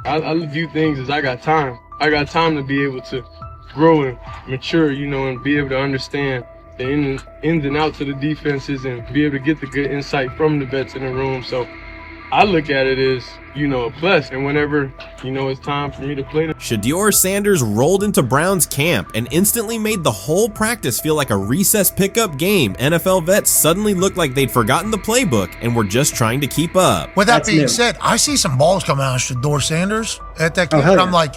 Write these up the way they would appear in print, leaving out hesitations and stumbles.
I view things as I got time. I got time to be able to grow and mature, and be able to understand the ins and outs of the defenses and be able to get the good insight from the vets in the room. So I look at it as, a plus. And whenever, it's time for me to play. Shedeur Sanders rolled into Browns camp and instantly made the whole practice feel like a recess pickup game. NFL vets suddenly looked like they'd forgotten the playbook and were just trying to keep up. With that being said, I see some balls coming out of Shedeur Sanders at that camp, and I'm like,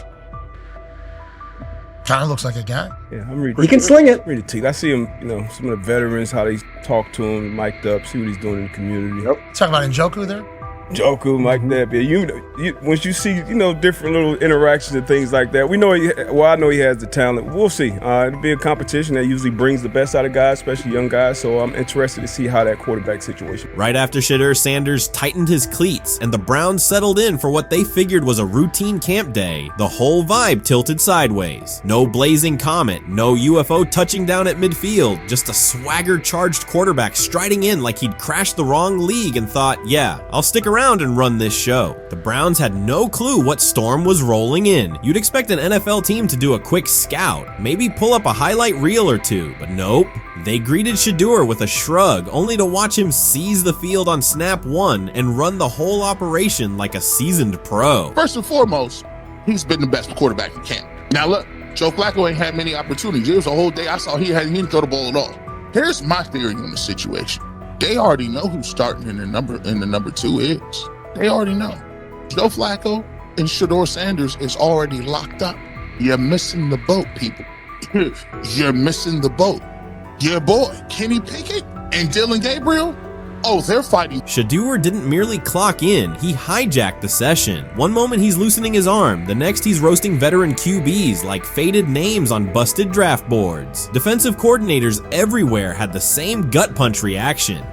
kind of looks like a guy. Yeah, I'm reading. He can sling it. Read the team. I see him, some of the veterans, how they talk to him, mic'd up, see what he's doing in the community. Yep. Talking about Njoku there? Njoku, Mike Nebb. Yeah, once you see, different little interactions and things like that, I know he has the talent. We'll see. It'll be a competition that usually brings the best out of guys, especially young guys. So I'm interested to see how that quarterback situation. Right after Shedeur Sanders tightened his cleats and the Browns settled in for what they figured was a routine camp day, the whole vibe tilted sideways. No blazing comet, no UFO touching down at midfield, just a swagger-charged quarterback striding in like he'd crashed the wrong league and thought, yeah, I'll stick around and run this show. The Browns had no clue what storm was rolling in. You'd expect an NFL team to do a quick scout, maybe pull up a highlight reel or two, but nope. They greeted Shedeur with a shrug, only to watch him seize the field on snap one and run the whole operation like a seasoned pro. First and foremost, he's been the best quarterback in camp. Now look, Joe Flacco ain't had many opportunities. There was a whole day I saw he didn't throw the ball at all. Here's my theory on the situation. They already know who's starting in the number 2 is. They already know. Joe Flacco and Shedeur Sanders is already locked up. You're missing the boat, people. You're missing the boat. Your boy, Kenny Pickett and Dylan Gabriel, they're fighting. Shedeur didn't merely clock in, he hijacked the session. One moment he's loosening his arm, the next he's roasting veteran QBs like faded names on busted draft boards. Defensive coordinators everywhere had the same gut punch reaction.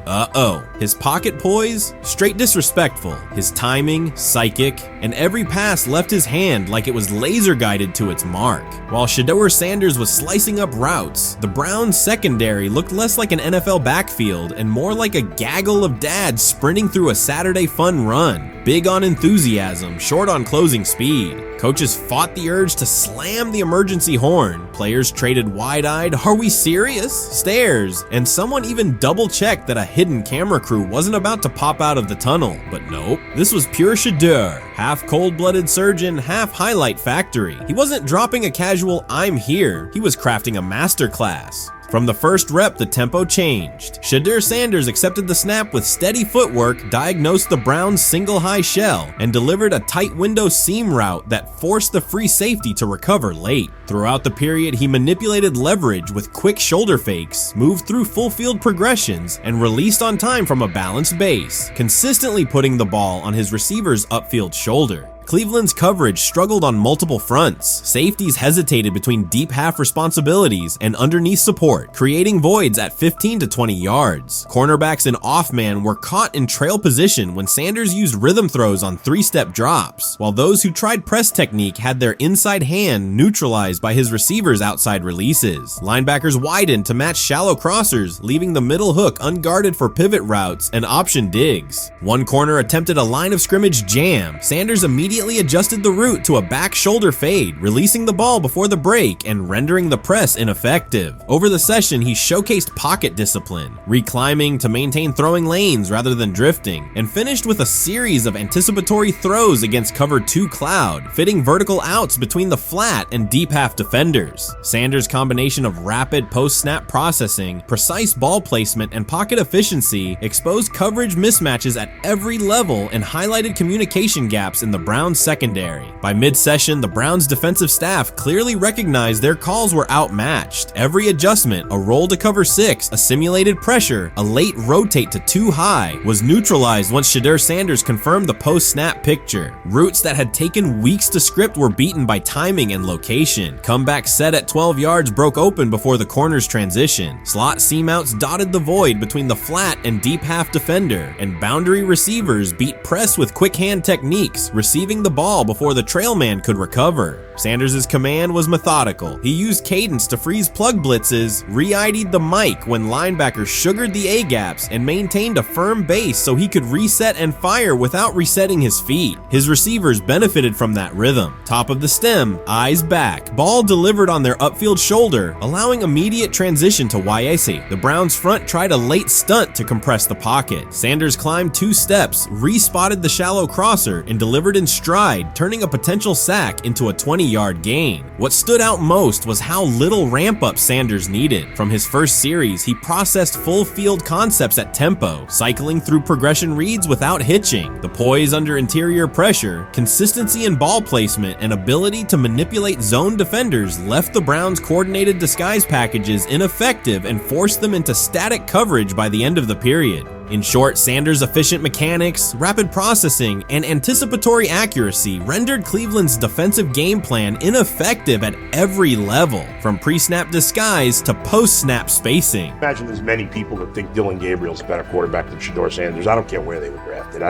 His pocket poise? Straight disrespectful. His timing? Psychic. And every pass left his hand like it was laser guided to its mark. While Shedeur Sanders was slicing up routes, the Browns secondary looked less like an NFL backfield and more like a gaggle of dads sprinting through a Saturday fun run. Big on enthusiasm, short on closing speed. Coaches fought the urge to slam the emergency horn. Players traded wide-eyed, "Are we serious?" stares, and someone even double-checked that a hidden camera crew wasn't about to pop out of the tunnel. But nope, this was pure Shedeur. Half cold-blooded surgeon, half highlight factory. He wasn't dropping a casual "I'm here," he was crafting a masterclass. From the first rep, the tempo changed. Shedeur Sanders accepted the snap with steady footwork, diagnosed the Browns' single high shell, and delivered a tight window seam route that forced the free safety to recover late. Throughout the period, he manipulated leverage with quick shoulder fakes, moved through full field progressions, and released on time from a balanced base, consistently putting the ball on his receiver's upfield shoulder. Cleveland's coverage struggled on multiple fronts. Safeties hesitated between deep half responsibilities and underneath support, creating voids at 15 to 20 yards. Cornerbacks and off-man were caught in trail position when Sanders used rhythm throws on 3-step drops, while those who tried press technique had their inside hand neutralized by his receivers' outside releases. Linebackers widened to match shallow crossers, leaving the middle hook unguarded for pivot routes and option digs. One corner attempted a line of scrimmage jam. Sanders immediately adjusted the route to a back shoulder fade, releasing the ball before the break and rendering the press ineffective. Over the session, he showcased pocket discipline, reclimbing to maintain throwing lanes rather than drifting, and finished with a series of anticipatory throws against cover 2 cloud, fitting vertical outs between the flat and deep half defenders. Sanders' combination of rapid post-snap processing, precise ball placement, and pocket efficiency exposed coverage mismatches at every level and highlighted communication gaps in the Browns secondary. By mid-session, the Browns defensive staff clearly recognized their calls were outmatched. Every adjustment, a roll to cover 6, a simulated pressure, a late rotate to 2 high, was neutralized once Shedeur Sanders confirmed the post-snap picture. Routes that had taken weeks to script were beaten by timing and location. Comeback set at 12 yards broke open before the corner's transition. Slot seam-outs dotted the void between the flat and deep half defender, and boundary receivers beat press with quick hand techniques, receiving distributing the ball before the trail man could recover. Sanders' command was methodical. He used cadence to freeze plug blitzes, re-ID'd the mic when linebackers sugared the A-gaps, and maintained a firm base so he could reset and fire without resetting his feet. His receivers benefited from that rhythm. Top of the stem, eyes back. Ball delivered on their upfield shoulder, allowing immediate transition to YAC. The Browns front tried a late stunt to compress the pocket. Sanders climbed 2 steps, re-spotted the shallow crosser, and delivered in stride, turning a potential sack into a 20-yard gain. What stood out most was how little ramp-up Sanders needed. From his first series, he processed full field concepts at tempo, cycling through progression reads without hitching. The poise under interior pressure, consistency in ball placement, and ability to manipulate zone defenders left the Browns' coordinated disguise packages ineffective and forced them into static coverage by the end of the period. In short, Sanders' efficient mechanics, rapid processing, and anticipatory accuracy rendered Cleveland's defensive game plan ineffective at every level, from pre-snap disguise to post-snap spacing. Imagine there's many people that think Dylan Gabriel's a better quarterback than Shedeur Sanders. I don't care where they were drafted.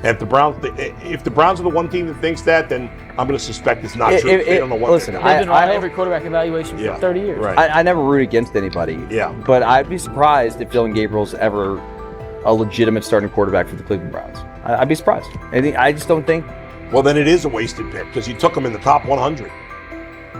If the Browns are the one team that thinks that, then I'm going to suspect it's not true. They don't know what listen, they're I've doing. been on every quarterback evaluation for 30 years. Right. I never root against anybody. Yeah. But I'd be surprised if Dylan Gabriel's ever a legitimate starting quarterback for the Cleveland Browns. I'd be surprised. I just don't think. Well, then it is a wasted pick because you took him in the top 100.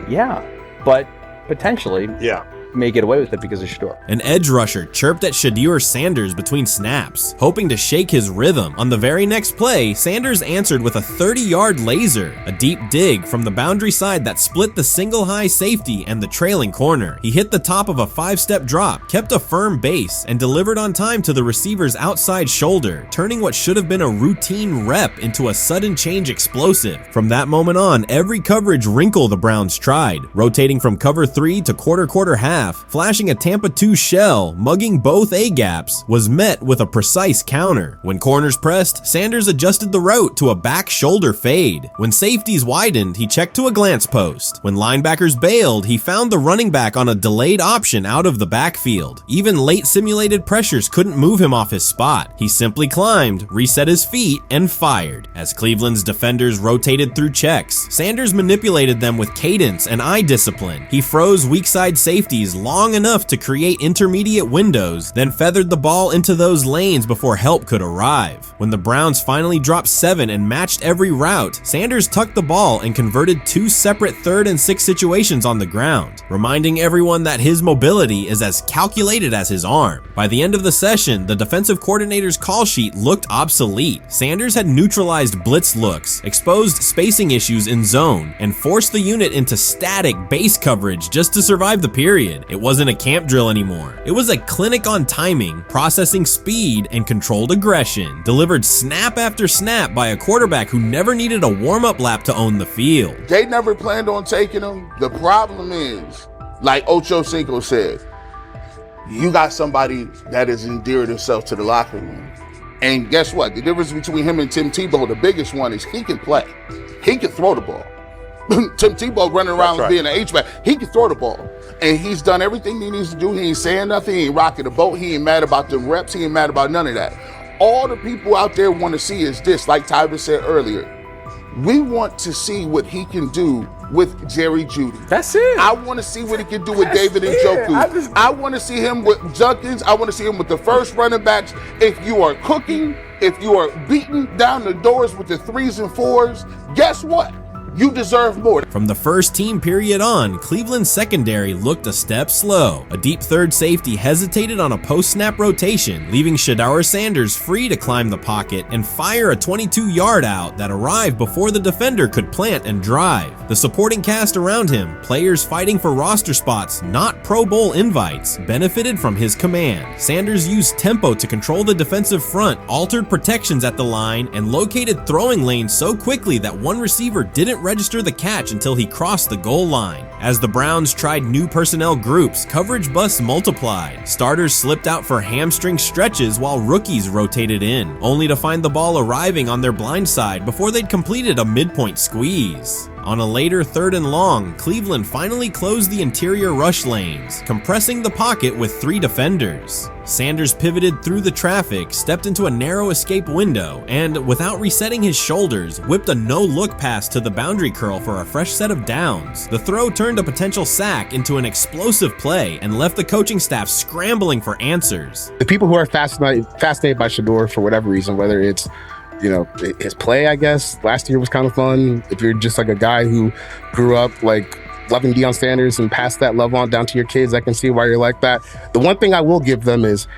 Yeah, but potentially. Yeah. May get away with it because of Shedeur. An edge rusher chirped at Shedeur Sanders between snaps, hoping to shake his rhythm. On the very next play, Sanders answered with a 30-yard laser, a deep dig from the boundary side that split the single high safety and the trailing corner. He hit the top of a 5-step drop, kept a firm base, and delivered on time to the receiver's outside shoulder, turning what should have been a routine rep into a sudden change explosive. From that moment on, every coverage wrinkle the Browns tried, rotating from cover 3 to quarter half, flashing a Tampa 2 shell, mugging both A-gaps, was met with a precise counter. When corners pressed, Sanders adjusted the route to a back shoulder fade. When safeties widened, he checked to a glance post. When linebackers bailed, he found the running back on a delayed option out of the backfield. Even late simulated pressures couldn't move him off his spot. He simply climbed, reset his feet, and fired. As Cleveland's defenders rotated through checks, Sanders manipulated them with cadence and eye discipline. He froze weak side safeties long enough to create intermediate windows, then feathered the ball into those lanes before help could arrive. When the Browns finally dropped 7 and matched every route, Sanders tucked the ball and converted 2 separate 3rd and 6 situations on the ground, reminding everyone that his mobility is as calculated as his arm. By the end of the session, the defensive coordinator's call sheet looked obsolete. Sanders had neutralized blitz looks, exposed spacing issues in zone, and forced the unit into static base coverage just to survive the period. It wasn't a camp drill anymore. It was a clinic on timing, processing speed, and controlled aggression, delivered snap after snap by a quarterback who never needed a warm-up lap to own the field. They never planned on taking him. The problem is, like Ocho Cinco said, you got somebody that has endeared himself to the locker room. And guess what? The difference between him and Tim Tebow, the biggest one, is he can play. He can throw the ball. Tim Tebow running around being an H-back. He can throw the ball. And he's done everything he needs to do. He ain't saying nothing. He ain't rocking the boat. He ain't mad about the reps. He ain't mad about none of that. All the people out there want to see is this, like Tyler said earlier. We want to see what he can do with Jerry Jeudy. That's it. I want to see what he can do with David Njoku. I want to see him with Junkins. I want to see him with the first running backs. If you are cooking, if you are beating down the doors with the 3s and 4s, guess what? You deserve more. From the first team period on, Cleveland's secondary looked a step slow. A deep third safety hesitated on a post-snap rotation, leaving Shedeur Sanders free to climb the pocket and fire a 22-yard out that arrived before the defender could plant and drive. The supporting cast around him, players fighting for roster spots, not Pro Bowl invites, benefited from his command. Sanders used tempo to control the defensive front, altered protections at the line, and located throwing lanes so quickly that one receiver didn't register the catch until he crossed the goal line. As the Browns tried new personnel groups, coverage busts multiplied. Starters slipped out for hamstring stretches while rookies rotated in, only to find the ball arriving on their blind side before they'd completed a midpoint squeeze. On a later 3rd and long, Cleveland finally closed the interior rush lanes, compressing the pocket with 3 defenders. Sanders pivoted through the traffic, stepped into a narrow escape window, and without resetting his shoulders, whipped a no-look pass to the boundary curl for a fresh set of downs. The throw turned a potential sack into an explosive play and left the coaching staff scrambling for answers. The people who are fascinated by Shedeur for whatever reason, whether it's his play, I guess, last year was kind of fun. If you're just like a guy who grew up like loving Deion Sanders and passed that love on down to your kids, I can see why you're like that. The one thing I will give them is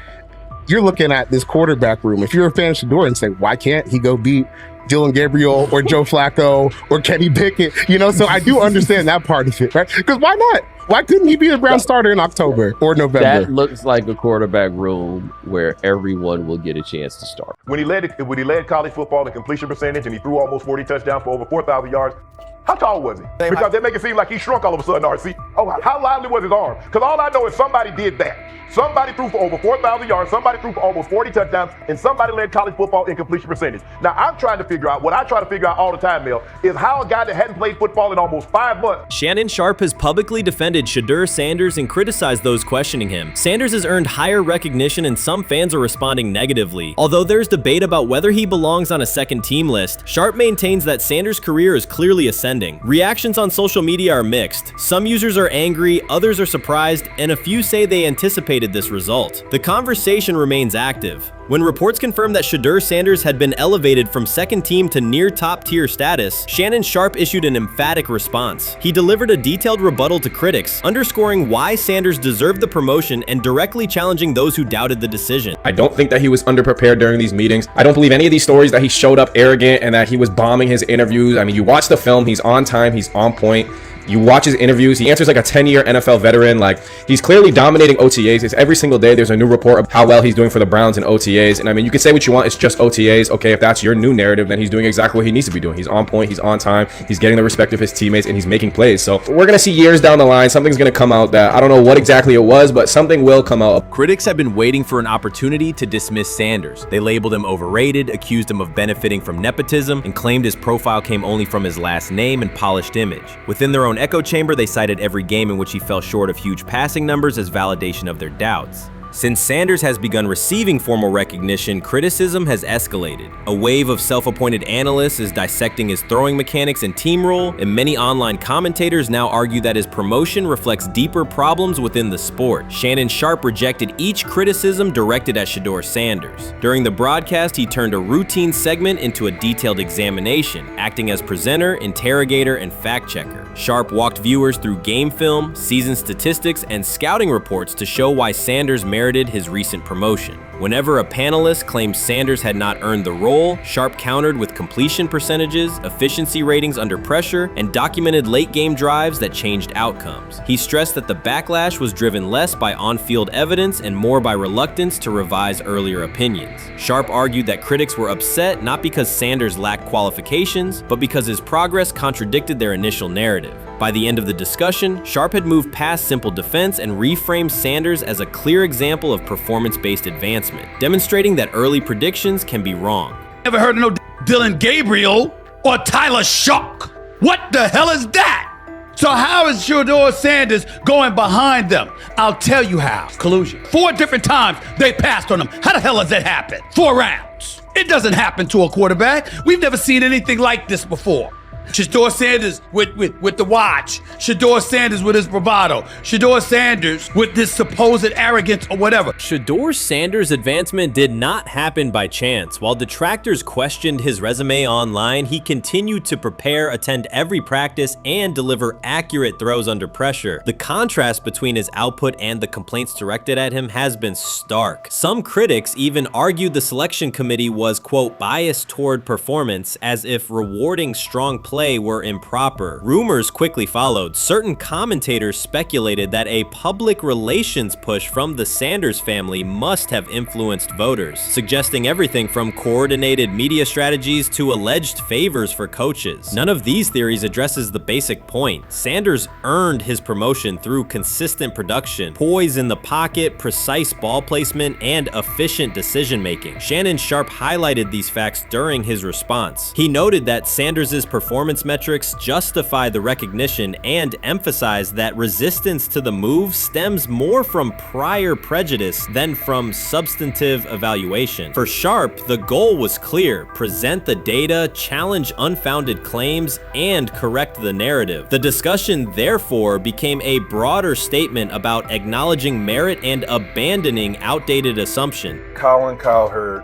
you're looking at this quarterback room. If you're a fan of Shedeur and say, why can't he go beat Dylan Gabriel or Joe Flacco or Kenny Pickett? So I do understand that part of it, right? Because why not? Why couldn't he be the Brown starter in October or November? That looks like a quarterback room where everyone will get a chance to start. When he led college football in completion percentage and he threw almost 40 touchdowns for over 4,000 yards, how tall was he? Because they make it seem like he shrunk all of a sudden, RC. Oh, how lively was his arm? Because all I know is somebody did that. Somebody threw for over 4,000 yards, somebody threw for almost 40 touchdowns, and somebody led college football in completion percentage. Now, I'm trying to figure out, what I try to figure out all the time, Mel, is how a guy that hadn't played football in almost 5 months. Shannon Sharpe has publicly defended Shedeur Sanders and criticized those questioning him. Sanders has earned higher recognition and some fans are responding negatively. Although there's debate about whether he belongs on a second team list, Sharpe maintains that Sanders' career is clearly ascending. Reactions on social media are mixed. Some users are angry, others are surprised, and a few say they anticipated this result. The conversation remains active. When reports confirmed that Shedeur Sanders had been elevated from second team to near top tier status, Shannon Sharpe issued an emphatic response. He delivered a detailed rebuttal to critics, underscoring why Sanders deserved the promotion and directly challenging those who doubted the decision. I don't think that he was underprepared during these meetings. I don't believe any of these stories that he showed up arrogant and that he was bombing his interviews. I mean, you watch the film, he's on time, he's on point. You watch his interviews, he answers like a 10-year NFL veteran. Like, he's clearly dominating OTAs. It's every single day there's a new report of how well he's doing for the Browns in OTAs. And I mean, you can say what you want, it's just OTAs. Okay, if that's your new narrative, then he's doing exactly what he needs to be doing. He's on point, he's on time, he's getting the respect of his teammates, and he's making plays. So we're gonna see years down the line, something's gonna come out that I don't know what exactly it was, but something will come out. Critics have been waiting for an opportunity to dismiss Sanders. They labeled him overrated, accused him of benefiting from nepotism, and claimed his profile came only from his last name and polished image. Within their own echo chamber, they cited every game in which he fell short of huge passing numbers as validation of their doubts. Since Sanders has begun receiving formal recognition, criticism has escalated. A wave of self-appointed analysts is dissecting his throwing mechanics and team role, and many online commentators now argue that his promotion reflects deeper problems within the sport. Shannon Sharpe rejected each criticism directed at Shedeur Sanders. During the broadcast, he turned a routine segment into a detailed examination, acting as presenter, interrogator, and fact-checker. Sharpe walked viewers through game film, season statistics, and scouting reports to show why Sanders merited his recent promotion. Whenever a panelist claimed Sanders had not earned the role, Sharpe countered with completion percentages, efficiency ratings under pressure, and documented late-game drives that changed outcomes. He stressed that the backlash was driven less by on-field evidence and more by reluctance to revise earlier opinions. Sharpe argued that critics were upset not because Sanders lacked qualifications, but because his progress contradicted their initial narrative. By the end of the discussion, Sharpe had moved past simple defense and reframed Sanders as a clear example of performance-based advancement, demonstrating that early predictions can be wrong. Never heard of no Dylan Gabriel or Tyler Shock. What the hell is that? So how is Shedeur Sanders going behind them? I'll tell you how. Collusion. 4 different times they passed on him. How the hell does that happen? 4 rounds. It doesn't happen to a quarterback. We've never seen anything like this before. Shedeur Sanders with the watch. Shedeur Sanders with his bravado. Shedeur Sanders with this supposed arrogance or whatever. Shedeur Sanders' advancement did not happen by chance. While detractors questioned his resume online, he continued to prepare, attend every practice, and deliver accurate throws under pressure. The contrast between his output and the complaints directed at him has been stark. Some critics even argued the selection committee was, quote, biased toward performance, as if rewarding strong play were improper. Rumors quickly followed. Certain commentators speculated that a public relations push from the Sanders family must have influenced voters, suggesting everything from coordinated media strategies to alleged favors for coaches. None of these theories addresses the basic point. Sanders earned his promotion through consistent production, poise in the pocket, precise ball placement, and efficient decision-making. Shannon Sharpe highlighted these facts during his response. He noted that Sanders' performance performance metrics justify the recognition and emphasize that resistance to the move stems more from prior prejudice than from substantive evaluation. For Sharp, the goal was clear: present the data, challenge unfounded claims, and correct the narrative. The discussion, therefore, became a broader statement about acknowledging merit and abandoning outdated assumption. Colin Cowherd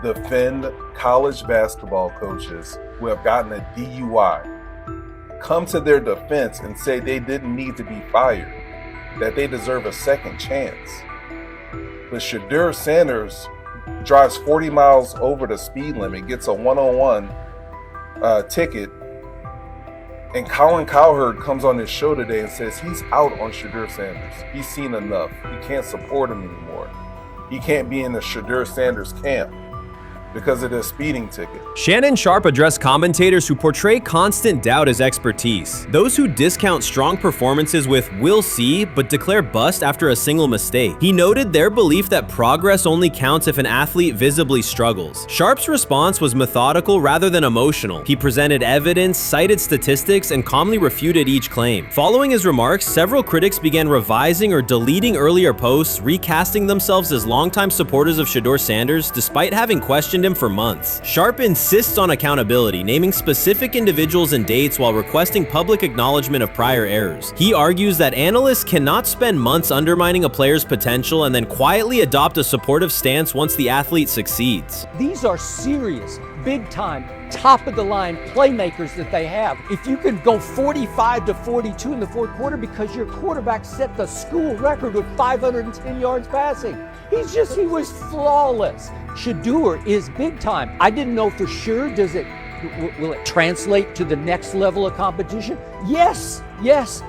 defend college basketball coaches who have gotten a DUI, come to their defense and say they didn't need to be fired, that they deserve a second chance. But Shedeur Sanders drives 40 miles over the speed limit, gets a one-on-one ticket, and Colin Cowherd comes on his show today and says he's out on Shedeur Sanders. He's seen enough. He can't support him anymore. He can't be in the Shedeur Sanders camp because of this speeding ticket. Shannon Sharp addressed commentators who portray constant doubt as expertise. Those who discount strong performances with "we'll see" but declare bust after a single mistake. He noted their belief that progress only counts if an athlete visibly struggles. Sharp's response was methodical rather than emotional. He presented evidence, cited statistics, and calmly refuted each claim. Following his remarks, several critics began revising or deleting earlier posts, recasting themselves as longtime supporters of Shedeur Sanders despite having questioned him for months. Sharp insists on accountability, naming specific individuals and dates while requesting public acknowledgement of prior errors. He argues that analysts cannot spend months undermining a player's potential and then quietly adopt a supportive stance once the athlete succeeds. These are serious, big-time, top-of-the-line playmakers that they have. If you can go 45 to 42 in the fourth quarter because your quarterback set the school record with 510 yards passing. He was flawless. Shedeur is big time. I didn't know for sure, will it translate to the next level of competition? Yes,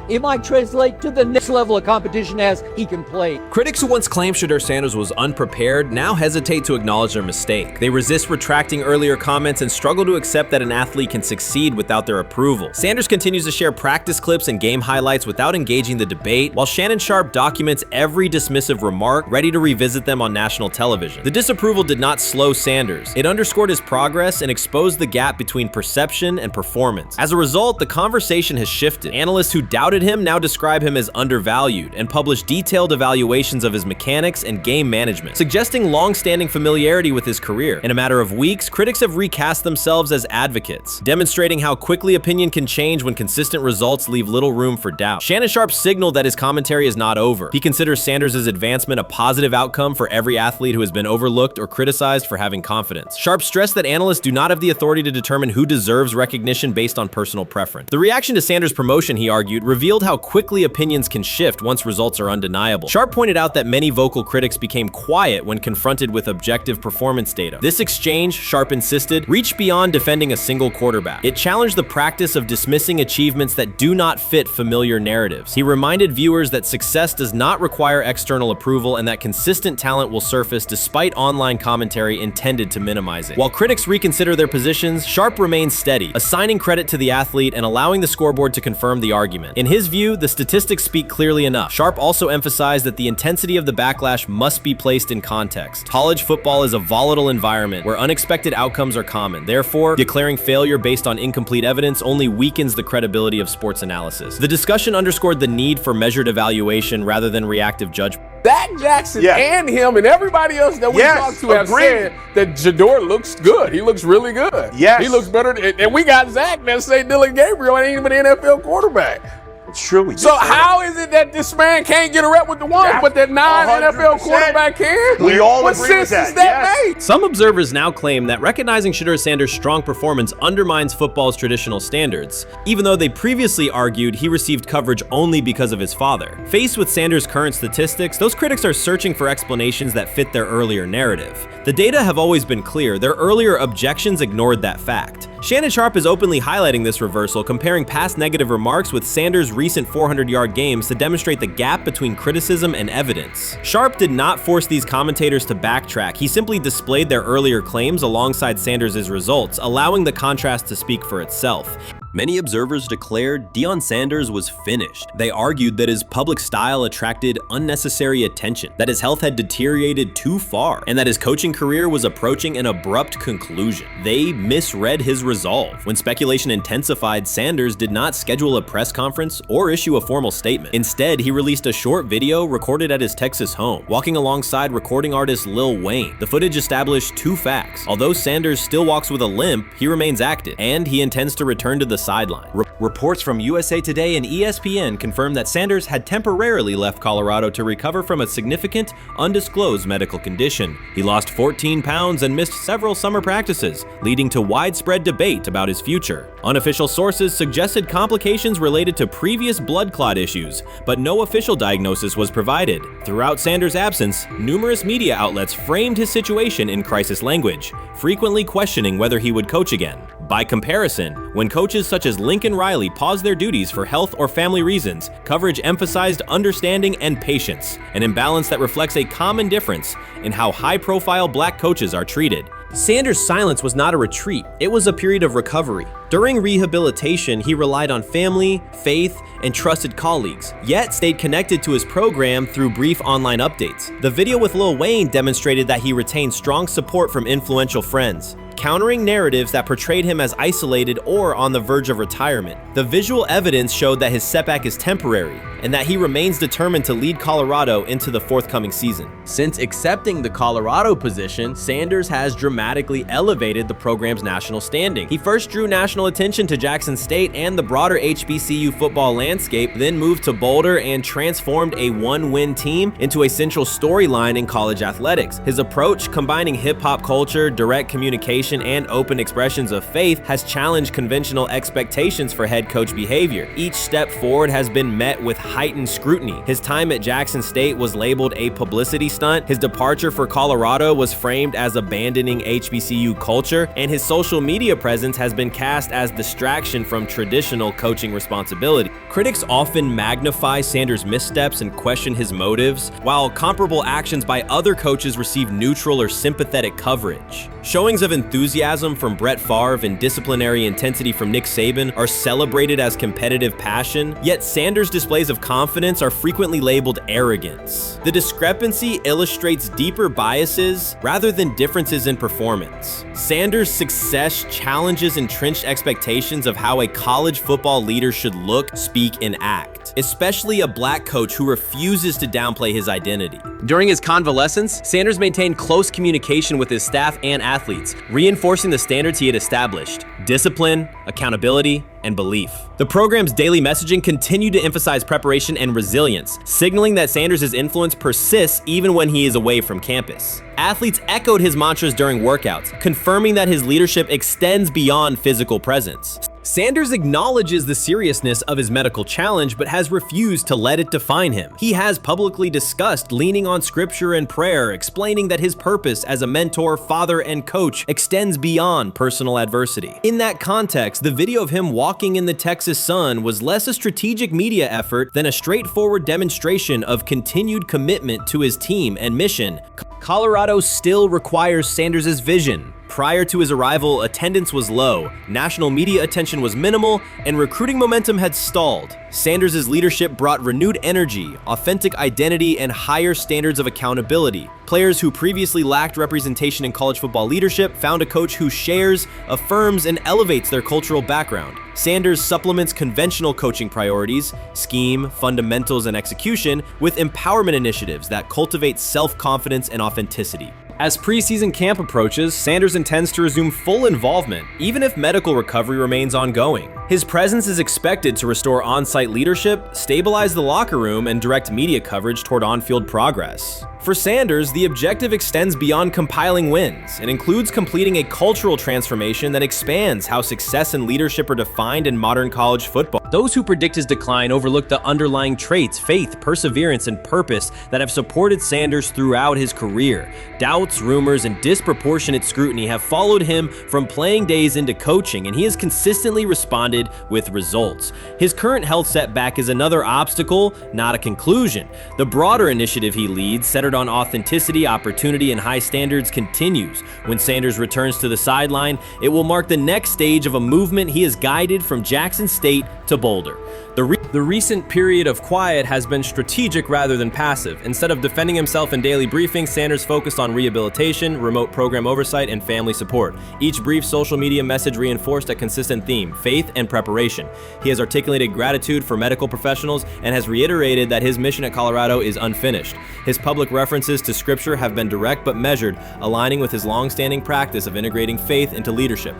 it might translate to the next level of competition as he can play. Critics who once claimed Shedeur Sanders was unprepared now hesitate to acknowledge their mistake. They resist retracting earlier comments and struggle to accept that an athlete can succeed without their approval. Sanders continues to share practice clips and game highlights without engaging the debate, while Shannon Sharp documents every dismissive remark, ready to revisit them on national television. The disapproval did not slow Sanders. It underscored his progress and exposed the gap between perception and performance. As a result, the conversation has shifted. Analysts who doubted him now describe him as undervalued and publish detailed evaluations of his mechanics and game management, suggesting long-standing familiarity with his career. In a matter of weeks, critics have recast themselves as advocates, demonstrating how quickly opinion can change when consistent results leave little room for doubt. Shannon Sharp signaled that his commentary is not over. He considers Sanders' advancement a positive outcome for every athlete who has been overlooked or criticized for having confidence. Sharp stressed that analysts do not have the authority to determine who deserves recognition based on personal preference. The reaction to Sanders' promotion, he argued, revealed how quickly opinions can shift once results are undeniable. Sharp pointed out that many vocal critics became quiet when confronted with objective performance data. This exchange, Sharp insisted, reached beyond defending a single quarterback. It challenged the practice of dismissing achievements that do not fit familiar narratives. He reminded viewers that success does not require external approval and that consistent talent will surface despite online commentary intended to minimize it. While critics reconsider their positions, Sharp remains steady, assigning credit to the athlete and allowing the scoreboard to confirm the argument. In his view, the statistics speak clearly enough. Sharp also emphasized that the intensity of the backlash must be placed in context. College football is a volatile environment where unexpected outcomes are common. Therefore, declaring failure based on incomplete evidence only weakens the credibility of sports analysis. The discussion underscored the need for measured evaluation rather than reactive judgment. Zach Jackson and him and everybody else that we talked to have said that Shedeur looks good. He looks really good. Yes. He looks better. And we got Zach that say Dylan Gabriel ain't even an NFL quarterback. It's true. So how is it that this man can't get a rep with the ones, but that non-NFL quarterback can? We all what agree with sense that. does that make? Some observers now claim that recognizing Shedeur Sanders' strong performance undermines football's traditional standards, even though they previously argued he received coverage only because of his father. Faced with Sanders' current statistics, those critics are searching for explanations that fit their earlier narrative. The data have always been clear. Their earlier objections ignored that fact. Shannon Sharp is openly highlighting this reversal, comparing past negative remarks with Sanders' recent 400-yard games to demonstrate the gap between criticism and evidence. Sharp did not force these commentators to backtrack. He simply displayed their earlier claims alongside Sanders' results, allowing the contrast to speak for itself. Many observers declared Deion Sanders was finished. They argued that his public style attracted unnecessary attention, that his health had deteriorated too far, and that his coaching career was approaching an abrupt conclusion. They misread his resolve. When speculation intensified, Sanders did not schedule a press conference or issue a formal statement. Instead, he released a short video recorded at his Texas home, walking alongside recording artist Lil Wayne. The footage established two facts. Although Sanders still walks with a limp, he remains active, and he intends to return to the sideline. Reports from USA Today and ESPN confirmed that Sanders had temporarily left Colorado to recover from a significant, undisclosed medical condition. He lost 14 pounds and missed several summer practices, leading to widespread debate about his future. Unofficial sources suggested complications related to previous blood clot issues, but no official diagnosis was provided. Throughout Sanders' absence, numerous media outlets framed his situation in crisis language, frequently questioning whether he would coach again. By comparison, when coaches such as Lincoln Riley paused their duties for health or family reasons, coverage emphasized understanding and patience, an imbalance that reflects a common difference in how high-profile black coaches are treated. Sanders' silence was not a retreat, it was a period of recovery. During rehabilitation, he relied on family, faith, and trusted colleagues, yet stayed connected to his program through brief online updates. The video with Lil Wayne demonstrated that he retained strong support from influential friends, countering narratives that portrayed him as isolated or on the verge of retirement. The visual evidence showed that his setback is temporary, and that he remains determined to lead Colorado into the forthcoming season. Since accepting the Colorado position, Sanders has dramatically elevated the program's national standing. He first drew national attention to Jackson State and the broader HBCU football landscape, then moved to Boulder and transformed a one-win team into a central storyline in college athletics. His approach, combining hip-hop culture, direct communication, and open expressions of faith, has challenged conventional expectations for head coach behavior. Each step forward has been met with heightened scrutiny. His time at Jackson State was labeled a publicity stunt, his departure for Colorado was framed as abandoning HBCU culture, and his social media presence has been cast as distraction from traditional coaching responsibility. Critics often magnify Sanders' missteps and question his motives, while comparable actions by other coaches receive neutral or sympathetic coverage. Showings of enthusiasm from Brett Favre and disciplinary intensity from Nick Saban are celebrated as competitive passion, yet Sanders' displays of confidence are frequently labeled arrogance. The discrepancy illustrates deeper biases rather than differences in performance. Sanders' success challenges entrenched expectations of how a college football leader should look, speak, and act, especially a black coach who refuses to downplay his identity. During his convalescence, Sanders maintained close communication with his staff and athletes, reinforcing the standards he had established: discipline, accountability, and belief. The program's daily messaging continued to emphasize preparation and resilience, signaling that Sanders' influence persists even when he is away from campus. Athletes echoed his mantras during workouts, confirming that his leadership extends beyond physical presence. Sanders acknowledges the seriousness of his medical challenge, but has refused to let it define him. He has publicly discussed leaning on scripture and prayer, explaining that his purpose as a mentor, father, and coach extends beyond personal adversity. In that context, the video of him walking in the Texas sun was less a strategic media effort than a straightforward demonstration of continued commitment to his team and mission. Colorado still requires Sanders' vision. Prior to his arrival, attendance was low, national media attention was minimal, and recruiting momentum had stalled. Sanders' leadership brought renewed energy, authentic identity, and higher standards of accountability. Players who previously lacked representation in college football leadership found a coach who shares, affirms, and elevates their cultural background. Sanders supplements conventional coaching priorities, scheme, fundamentals, and execution with empowerment initiatives that cultivate self-confidence and authenticity. As preseason camp approaches, Sanders intends to resume full involvement, even if medical recovery remains ongoing. His presence is expected to restore on-site leadership, stabilize the locker room, and direct media coverage toward on-field progress. For Sanders, the objective extends beyond compiling wins. It includes completing a cultural transformation that expands how success and leadership are defined in modern college football. Those who predict his decline overlook the underlying traits, faith, perseverance, and purpose that have supported Sanders throughout his career. Doubts, rumors, and disproportionate scrutiny have followed him from playing days into coaching, and he has consistently responded with results. His current health setback is another obstacle, not a conclusion. The broader initiative he leads, centered centered on authenticity, opportunity, and high standards continues. When Sanders returns to the sideline, it will mark the next stage of a movement he has guided from Jackson State to Boulder. The recent period of quiet has been strategic rather than passive. Instead of defending himself in daily briefings, Sanders focused on rehabilitation, remote program oversight, and family support. Each brief social media message reinforced a consistent theme: faith and preparation. He has articulated gratitude for medical professionals and has reiterated that his mission at Colorado is unfinished. His public references to scripture have been direct but measured, aligning with his long-standing practice of integrating faith into leadership.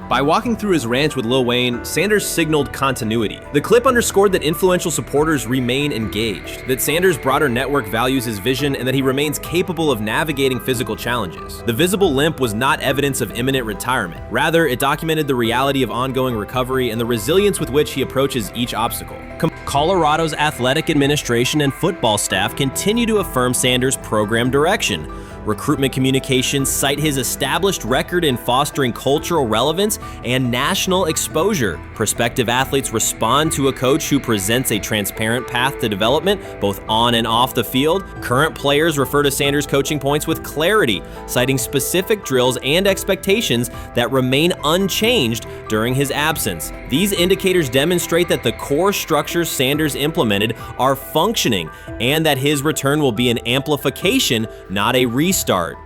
By walking through his ranch with Lil Wayne, Sanders signaled continuity. The clip underscored that influential supporters remain engaged, that Sanders' broader network values his vision, and that he remains capable of navigating physical challenges. The visible limp was not evidence of imminent retirement. Rather, it documented the reality of ongoing recovery and the resilience with which he approaches each obstacle. Colorado's athletic administration and football staff continue to affirm Sanders' program direction. Recruitment communications cite his established record in fostering cultural relevance and national exposure. Prospective athletes respond to a coach who presents a transparent path to development, both on and off the field. Current players refer to Sanders' coaching points with clarity, citing specific drills and expectations that remain unchanged during his absence. These indicators demonstrate that the core structures Sanders implemented are functioning, and that his return will be an amplification, not a restart.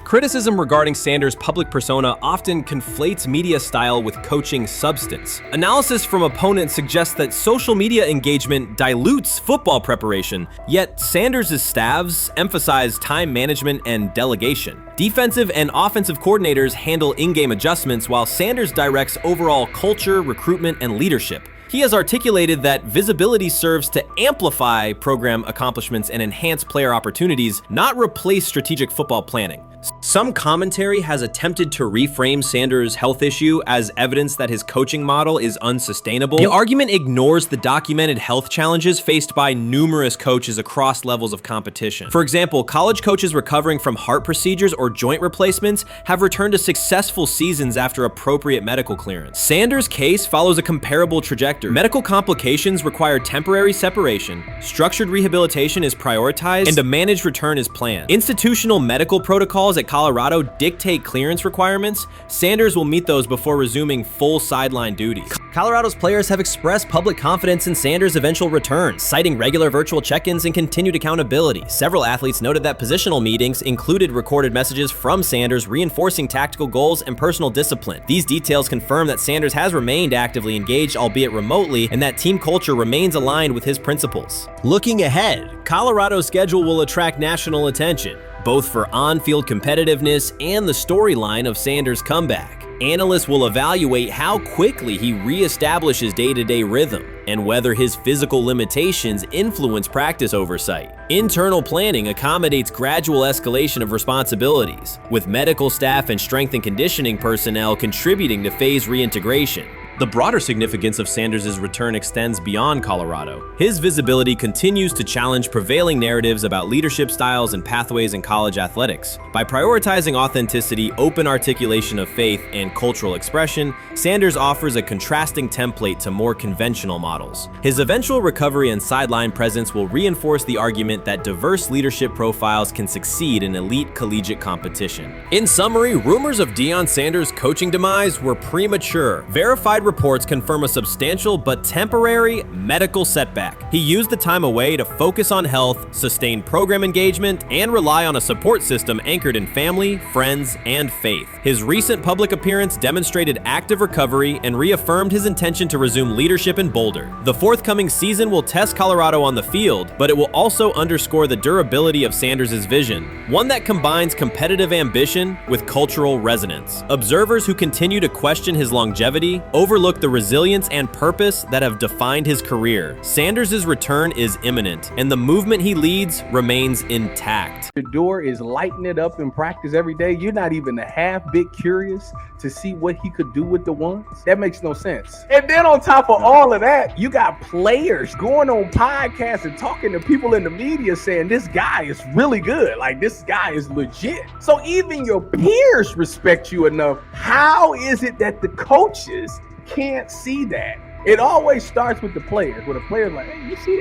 Criticism regarding Sanders' public persona often conflates media style with coaching substance. Analysis from opponents suggests that social media engagement dilutes football preparation, yet Sanders' staffs emphasize time management and delegation. Defensive and offensive coordinators handle in-game adjustments, while Sanders directs overall culture, recruitment, and leadership. He has articulated that visibility serves to amplify program accomplishments and enhance player opportunities, not replace strategic football planning. Some commentary has attempted to reframe Sanders' health issue as evidence that his coaching model is unsustainable. The argument ignores the documented health challenges faced by numerous coaches across levels of competition. For example, college coaches recovering from heart procedures or joint replacements have returned to successful seasons after appropriate medical clearance. Sanders' case follows a comparable trajectory. Medical complications require temporary separation, structured rehabilitation is prioritized, and a managed return is planned. Institutional medical protocols at Colorado dictate clearance requirements. Sanders will meet those before resuming full sideline duties. Colorado's players have expressed public confidence in Sanders' eventual return, citing regular virtual check-ins and continued accountability. Several athletes noted that positional meetings included recorded messages from Sanders reinforcing tactical goals and personal discipline. These details confirm that Sanders has remained actively engaged, albeit remotely, and that team culture remains aligned with his principles. Looking ahead, Colorado's schedule will attract national attention, both for on-field competitiveness and the storyline of Sanders' comeback. Analysts will evaluate how quickly he reestablishes day-to-day rhythm and whether his physical limitations influence practice oversight. Internal planning accommodates gradual escalation of responsibilities, with medical staff and strength and conditioning personnel contributing to phase reintegration. The broader significance of Sanders' return extends beyond Colorado. His visibility continues to challenge prevailing narratives about leadership styles and pathways in college athletics. By prioritizing authenticity, open articulation of faith, and cultural expression, Sanders offers a contrasting template to more conventional models. His eventual recovery and sideline presence will reinforce the argument that diverse leadership profiles can succeed in elite collegiate competition. In summary, rumors of Deion Sanders' coaching demise were premature. Verified reports confirm a substantial but temporary medical setback. He used the time away to focus on health, sustain program engagement, and rely on a support system anchored in family, friends, and faith. His recent public appearance demonstrated active recovery and reaffirmed his intention to resume leadership in Boulder. The forthcoming season will test Colorado on the field, but it will also underscore the durability of Sanders' vision, one that combines competitive ambition with cultural resonance. Observers who continue to question his longevity overlook the resilience and purpose that have defined his career. Sanders' return is imminent, and the movement he leads remains intact. Shedeur is lighting it up in practice every day. You're not even a half bit curious to see what he could do with the ones. That makes no sense. And then on top of all of that, you got players going on podcasts and talking to people in the media saying this guy is really good. Like, this guy is legit. So even your peers respect you enough. How is it that the coaches can't see that? It always starts with the players, where the player's like, hey, you seen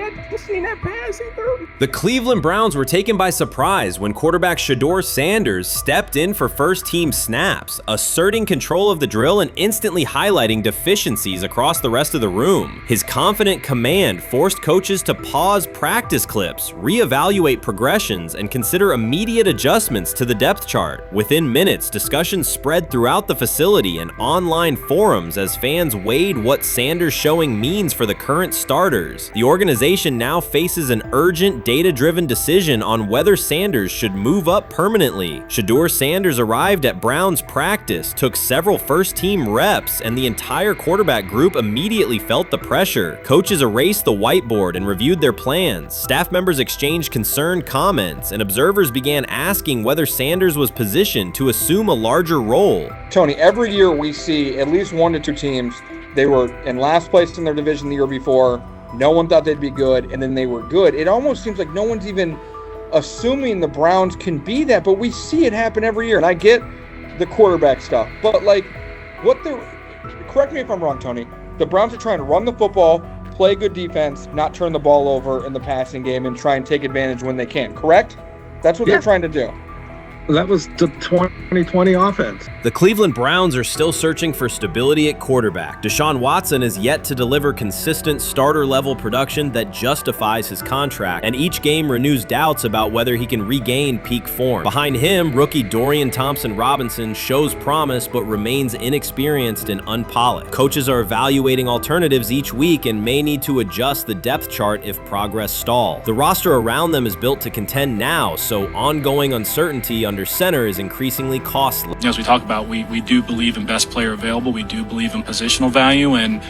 that pass he threw? The Cleveland Browns were taken by surprise when quarterback Shedeur Sanders stepped in for first-team snaps, asserting control of the drill and instantly highlighting deficiencies across the rest of the room. His confident command forced coaches to pause practice clips, reevaluate progressions, and consider immediate adjustments to the depth chart. Within minutes, discussions spread throughout the facility and online forums as fans weighed what Sanders' showing means for the current starters. The organization now faces an urgent, data-driven decision on whether Sanders should move up permanently. Shedeur Sanders arrived at Browns practice, took several first-team reps, and the entire quarterback group immediately felt the pressure. Coaches erased the whiteboard and reviewed their plans. Staff members exchanged concerned comments, and observers began asking whether Sanders was positioned to assume a larger role. Tony, every year we see at least 1 to 2 teams. They were in last place in their division the year before. No one thought they'd be good, and then they were good. It almost seems like no one's even assuming the Browns can be that, but we see it happen every year. And I get the quarterback stuff, but like, correct me if I'm wrong, Tony. The Browns are trying to run the football, play good defense, not turn the ball over in the passing game, and try and take advantage when they can, correct? That's what they're trying to do. That was the 2020 offense. The Cleveland Browns are still searching for stability at quarterback. Deshaun Watson is yet to deliver consistent starter-level production that justifies his contract, and each game renews doubts about whether he can regain peak form. Behind him, rookie Dorian Thompson-Robinson shows promise but remains inexperienced and unpolished. Coaches are evaluating alternatives each week and may need to adjust the depth chart if progress stalls. The roster around them is built to contend now, so ongoing uncertainty under center is increasingly costly. As we talk about, we do believe in best player available. We do believe in positional value, and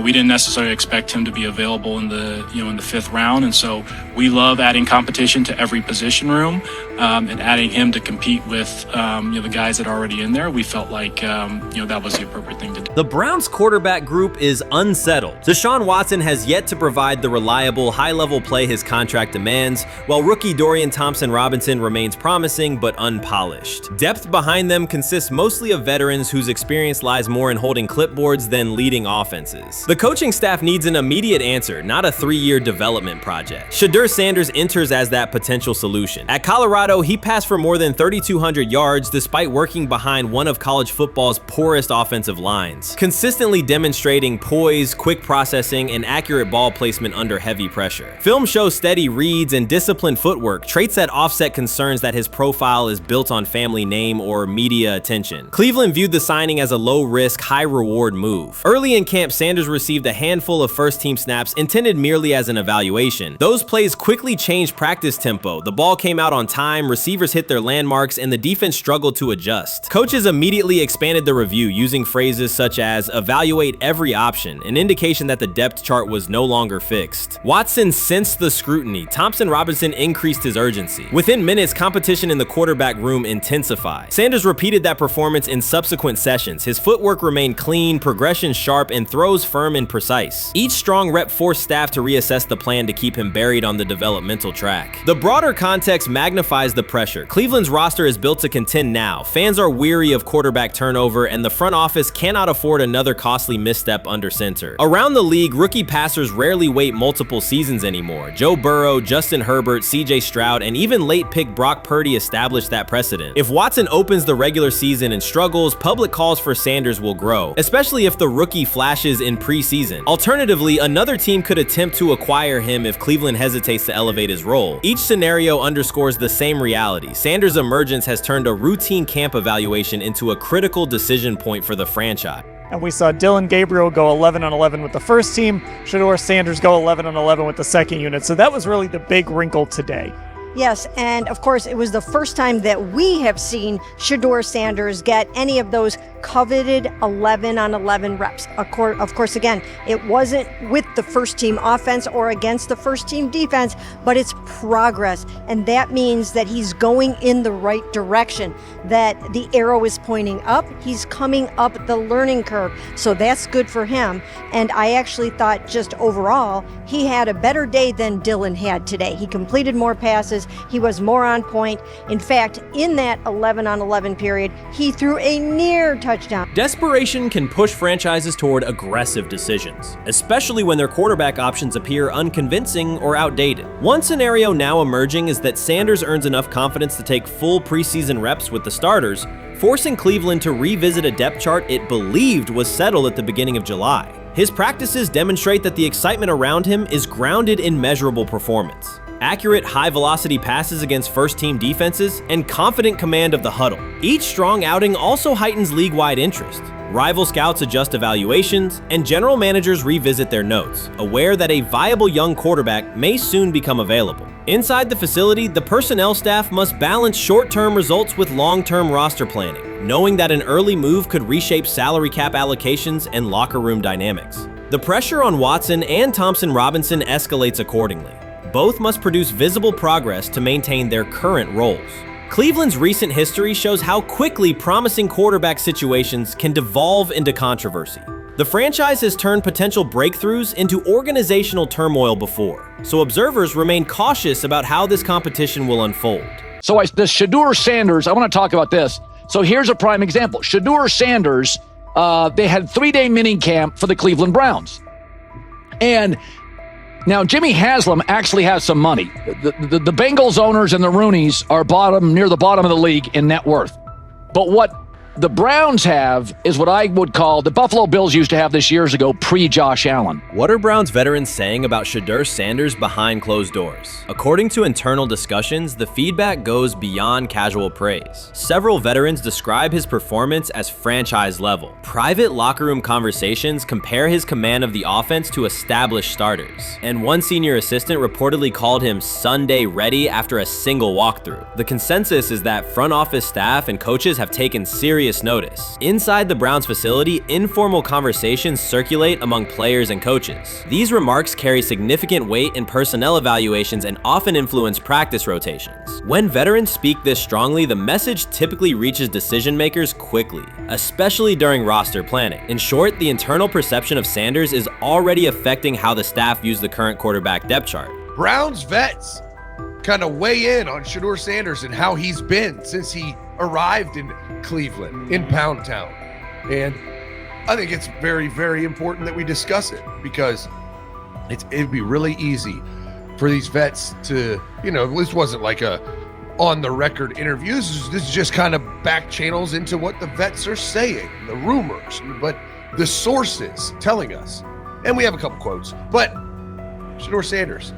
we didn't necessarily expect him to be available in the in the 5th round, and so we love adding competition to every position room and adding him to compete with the guys that are already in there. We felt like that was the appropriate thing to do. The Browns quarterback group is unsettled. Deshaun Watson has yet to provide the reliable, high-level play his contract demands, while rookie Dorian Thompson-Robinson remains promising but unpolished. Depth behind them consists mostly of veterans whose experience lies more in holding clipboards than leading offenses. The coaching staff needs an immediate answer, not a 3-year development project. Shedeur Sanders enters as that potential solution. At Colorado, he passed for more than 3,200 yards despite working behind one of college football's poorest offensive lines, consistently demonstrating poise, quick processing, and accurate ball placement under heavy pressure. Film shows steady reads and disciplined footwork, traits that offset concerns that his profile is built on family name or media attention. Cleveland viewed the signing as a low-risk, high-reward move. Early in camp, Sanders received a handful of first-team snaps intended merely as an evaluation. Those plays quickly changed practice tempo. The ball came out on time, receivers hit their landmarks, and the defense struggled to adjust. Coaches immediately expanded the review using phrases such as evaluate every option, an indication that the depth chart was no longer fixed. Watson sensed the scrutiny. Thompson-Robinson increased his urgency. Within minutes, competition in the quarterback room intensified. Sanders repeated that performance in subsequent sessions. His footwork remained clean, progression sharp, and throws firm and precise. Each strong rep forced staff to reassess the plan to keep him buried on the developmental track. The broader context magnifies the pressure. Cleveland's roster is built to contend now. Fans are weary of quarterback turnover, and the front office cannot afford another costly misstep under center. Around the league, rookie passers rarely wait multiple seasons anymore. Joe Burrow, Justin Herbert, CJ Stroud, and even late pick Brock Purdy established that precedent. If Watson opens the regular season and struggles, public calls for Sanders will grow, especially if the rookie flashes in preseason. Alternatively, another team could attempt to acquire him if Cleveland hesitates to elevate his role. Each scenario underscores the same reality. Sanders' emergence has turned a routine camp evaluation into a critical decision point for the franchise. And we saw Dillon Gabriel go 11-on-11 with the first team, Shedeur Sanders go 11-on-11 with the second unit. So that was really the big wrinkle today. Yes, and of course, it was the first time that we have seen Shedeur Sanders get any of those coveted 11-on-11 reps. Of course, again, it wasn't with the first team offense or against the first team defense, but it's progress. And that means that he's going in the right direction, that the arrow is pointing up. He's coming up the learning curve. So that's good for him. And I actually thought just overall, he had a better day than Dillon had today. He completed more passes. He was more on point. In fact, in that 11-on-11 period, he threw a near touchdown touchdown. Desperation can push franchises toward aggressive decisions, especially when their quarterback options appear unconvincing or outdated. One scenario now emerging is that Sanders earns enough confidence to take full preseason reps with the starters, forcing Cleveland to revisit a depth chart it believed was settled at the beginning of July. His practices demonstrate that the excitement around him is grounded in measurable performance. Accurate, high-velocity passes against first-team defenses, and confident command of the huddle. Each strong outing also heightens league-wide interest. Rival scouts adjust evaluations, and general managers revisit their notes, aware that a viable young quarterback may soon become available. Inside the facility, the personnel staff must balance short-term results with long-term roster planning, knowing that an early move could reshape salary cap allocations and locker room dynamics. The pressure on Watson and Thompson Robinson escalates accordingly. Both must produce visible progress to maintain their current roles. Cleveland's recent history shows how quickly promising quarterback situations can devolve into controversy. The franchise has turned potential breakthroughs into organizational turmoil before, so observers remain cautious about how this competition will unfold. So the Shedeur Sanders, I want to talk about this. So here's a prime example. Shedeur Sanders, they had 3-day mini camp for the Cleveland Browns. And now, Jimmy Haslam actually has some money. The Bengals owners and the Rooneys are near the bottom of the league in net worth. But what the Browns have is what I would call the Buffalo Bills used to have this years ago, pre-Josh Allen. What are Browns veterans saying about Shedeur Sanders behind closed doors? According to internal discussions, the feedback goes beyond casual praise. Several veterans describe his performance as franchise level. Private locker room conversations compare his command of the offense to established starters. And one senior assistant reportedly called him Sunday ready after a single walkthrough. The consensus is that front office staff and coaches have taken serious notice. Inside the Browns facility, informal conversations circulate among players and coaches. These remarks carry significant weight in personnel evaluations and often influence practice rotations. When veterans speak this strongly, the message typically reaches decision makers quickly, especially during roster planning. In short, the internal perception of Sanders is already affecting how the staff views the current quarterback depth chart. Browns vets kind of weigh in on Shedeur Sanders and how he's been since he arrived in Cleveland, in Pound Town. And I think it's very, very important that we discuss it, because it'd be really easy for these vets to, this wasn't like a on-the-record interview. This is just kind of back channels into what the vets are saying, the rumors, but the sources telling us. And we have a couple quotes, but Shedeur Sanders,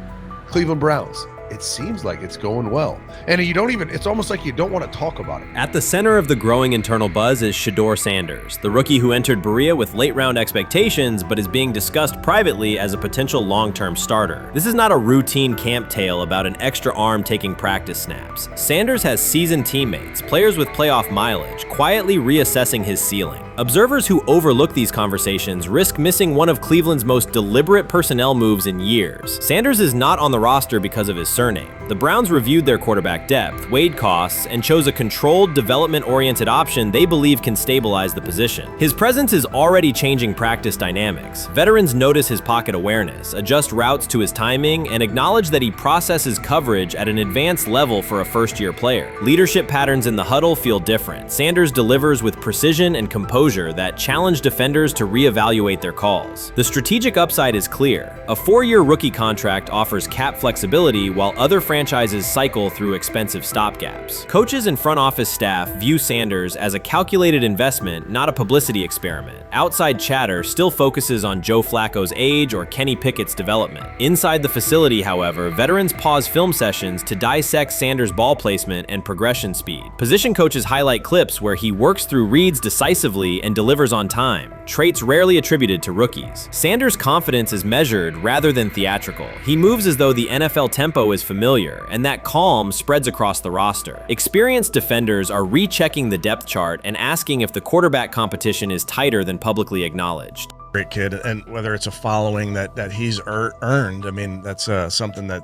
Cleveland Browns, it seems like it's going well. And it's almost like you don't want to talk about it. At the center of the growing internal buzz is Shedeur Sanders, the rookie who entered Berea with late-round expectations but is being discussed privately as a potential long-term starter. This is not a routine camp tale about an extra arm taking practice snaps. Sanders has seasoned teammates, players with playoff mileage, quietly reassessing his ceiling. Observers who overlook these conversations risk missing one of Cleveland's most deliberate personnel moves in years. Sanders is not on the roster because of his surname. The Browns reviewed their quarterback depth, weighed costs, and chose a controlled, development-oriented option they believe can stabilize the position. His presence is already changing practice dynamics. Veterans notice his pocket awareness, adjust routes to his timing, and acknowledge that he processes coverage at an advanced level for a first-year player. Leadership patterns in the huddle feel different. Sanders delivers with precision and composure that challenge defenders to reevaluate their calls. The strategic upside is clear. A 4-year rookie contract offers cap flexibility while other franchises cycle through expensive stopgaps. Coaches and front office staff view Sanders as a calculated investment, not a publicity experiment. Outside chatter still focuses on Joe Flacco's age or Kenny Pickett's development. Inside the facility, however, veterans pause film sessions to dissect Sanders' ball placement and progression speed. Position coaches highlight clips where he works through reads decisively and delivers on time, traits rarely attributed to rookies. Sanders' confidence is measured rather than theatrical. He moves as though the NFL tempo is familiar, and that calm spreads across the roster. Experienced defenders are rechecking the depth chart and asking if the quarterback competition is tighter than publicly acknowledged. Great kid, and whether it's a following that he's earned, I mean, that's something that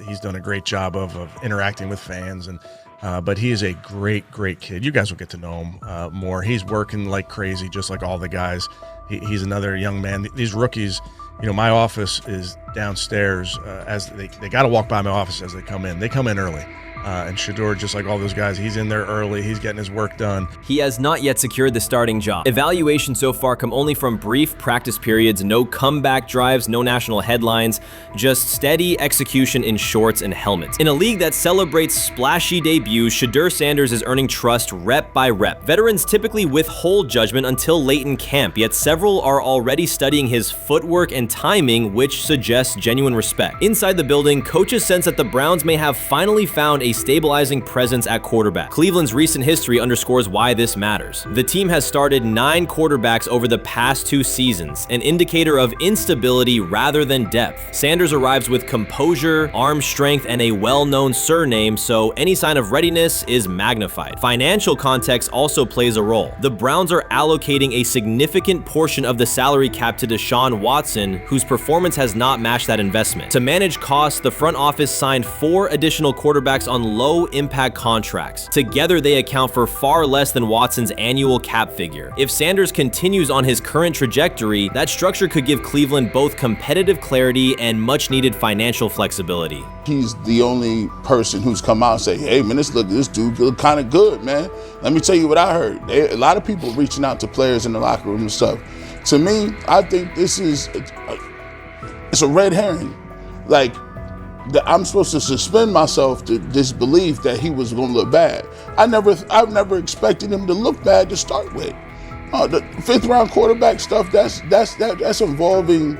he's done a great job of interacting with fans, and but he is a great kid. You guys will get to know him more. He's working like crazy, just like all the guys. He's another young man. These rookies, my office is downstairs. As they got to walk by my office as they come in. They come in early. And Shedeur, just like all those guys, he's in there early. He's getting his work done. He has not yet secured the starting job. Evaluations so far come only from brief practice periods, no comeback drives, no national headlines, just steady execution in shorts and helmets. In a league that celebrates splashy debuts, Shedeur Sanders is earning trust rep by rep. Veterans typically withhold judgment until late in camp, yet several are already studying his footwork and timing, which suggests genuine respect. Inside the building, coaches sense that the Browns may have finally found a stabilizing presence at quarterback. Cleveland's recent history underscores why this matters. The team has started 9 quarterbacks over the past 2 seasons, an indicator of instability rather than depth. Sanders arrives with composure, arm strength, and a well-known surname, so any sign of readiness is magnified. Financial context also plays a role. The Browns are allocating a significant portion of the salary cap to Deshaun Watson, whose performance has not matched that investment. To manage costs, the front office signed 4 additional quarterbacks on low-impact contracts. Together, they account for far less than Watson's annual cap figure. If Sanders continues on his current trajectory, that structure could give Cleveland both competitive clarity and much-needed financial flexibility. He's the only person who's come out and say, hey, man, this dude look kind of good, man. Let me tell you what I heard. A lot of people reaching out to players in the locker room and stuff. To me, I think this is it's a red herring. Like, I'm supposed to suspend myself to disbelief that he was going to look bad. I've never expected him to look bad to start with. The 5th round quarterback stuff, that's involving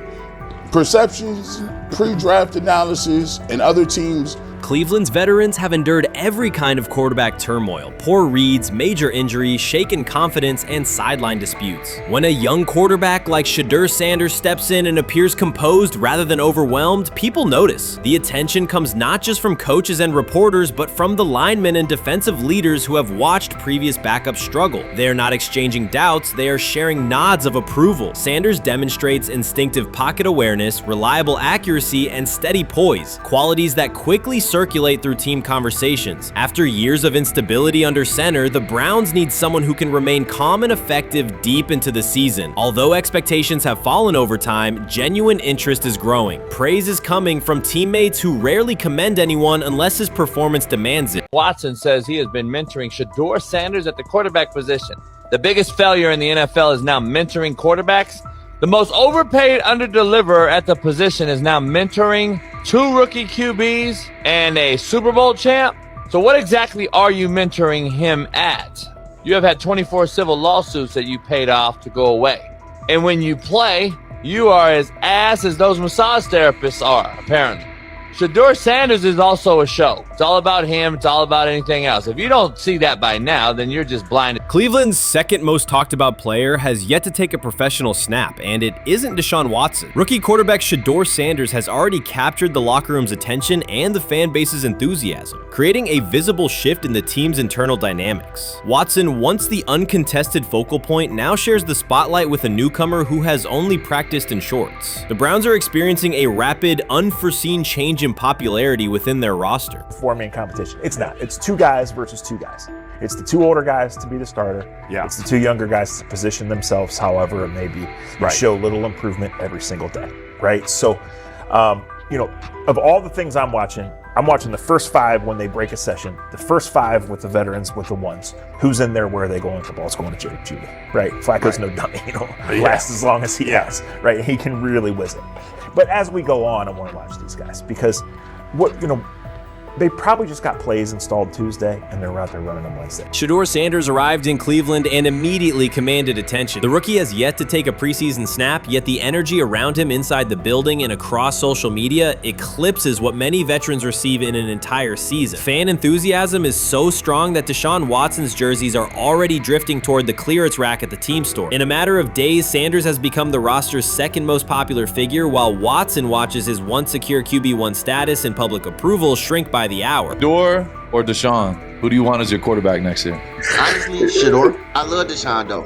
perceptions, pre-draft analysis, and other teams. Cleveland's veterans have endured every kind of quarterback turmoil: poor reads, major injuries, shaken confidence, and sideline disputes. When a young quarterback like Shedeur Sanders steps in and appears composed rather than overwhelmed, people notice. The attention comes not just from coaches and reporters, but from the linemen and defensive leaders who have watched previous backups struggle. They are not exchanging doubts, they are sharing nods of approval. Sanders demonstrates instinctive pocket awareness, reliable accuracy, and steady poise, qualities that quickly circulate through team conversations. After years of instability under center, the Browns need someone who can remain calm and effective deep into the season. Although expectations have fallen over time, genuine interest is growing. Praise is coming from teammates who rarely commend anyone unless his performance demands it. Watson says he has been mentoring Shedeur Sanders at the quarterback position. The biggest failure in the NFL is now mentoring quarterbacks. The most overpaid underdeliverer at the position is now mentoring 2 rookie QBs and a Super Bowl champ. So what exactly are you mentoring him at? You have had 24 civil lawsuits that you paid off to go away. And when you play, you are as ass as those massage therapists are, apparently. Shedeur Sanders is also a show. It's all about him. It's all about anything else. If you don't see that by now, then you're just blinded. Cleveland's second most talked about player has yet to take a professional snap, and it isn't Deshaun Watson. Rookie quarterback Shedeur Sanders has already captured the locker room's attention and the fan base's enthusiasm, creating a visible shift in the team's internal dynamics. Watson, once the uncontested focal point, now shares the spotlight with a newcomer who has only practiced in shorts. The Browns are experiencing a rapid, unforeseen change in popularity within their roster. Four-man competition. It's not. It's 2 guys versus 2 guys. It's the 2 older guys to be the starter. Yeah. It's the 2 younger guys to position themselves however it may be. Right. Show little improvement every single day. Right. So, of all the things I'm watching the first 5 when they break a session, the first 5 with the veterans, with the ones. Who's in there? Where are they going? The ball's going to Jerry Judy. Right. Flacco's no dummy. Lasts as long as he has. Right. He can really whiz it. But as we go on, I want to watch these guys because they probably just got plays installed Tuesday and they're out there running them Wednesday. Shedeur Sanders arrived in Cleveland and immediately commanded attention. The rookie has yet to take a preseason snap, yet the energy around him inside the building and across social media eclipses what many veterans receive in an entire season. Fan enthusiasm is so strong that Deshaun Watson's jerseys are already drifting toward the clearance rack at the team store. In a matter of days, Sanders has become the roster's second most popular figure, while Watson watches his once secure QB1 status and public approval shrink by the hour. Shedeur or Deshaun? Who do you want as your quarterback next year? Honestly, Shedeur. I love Deshaun though.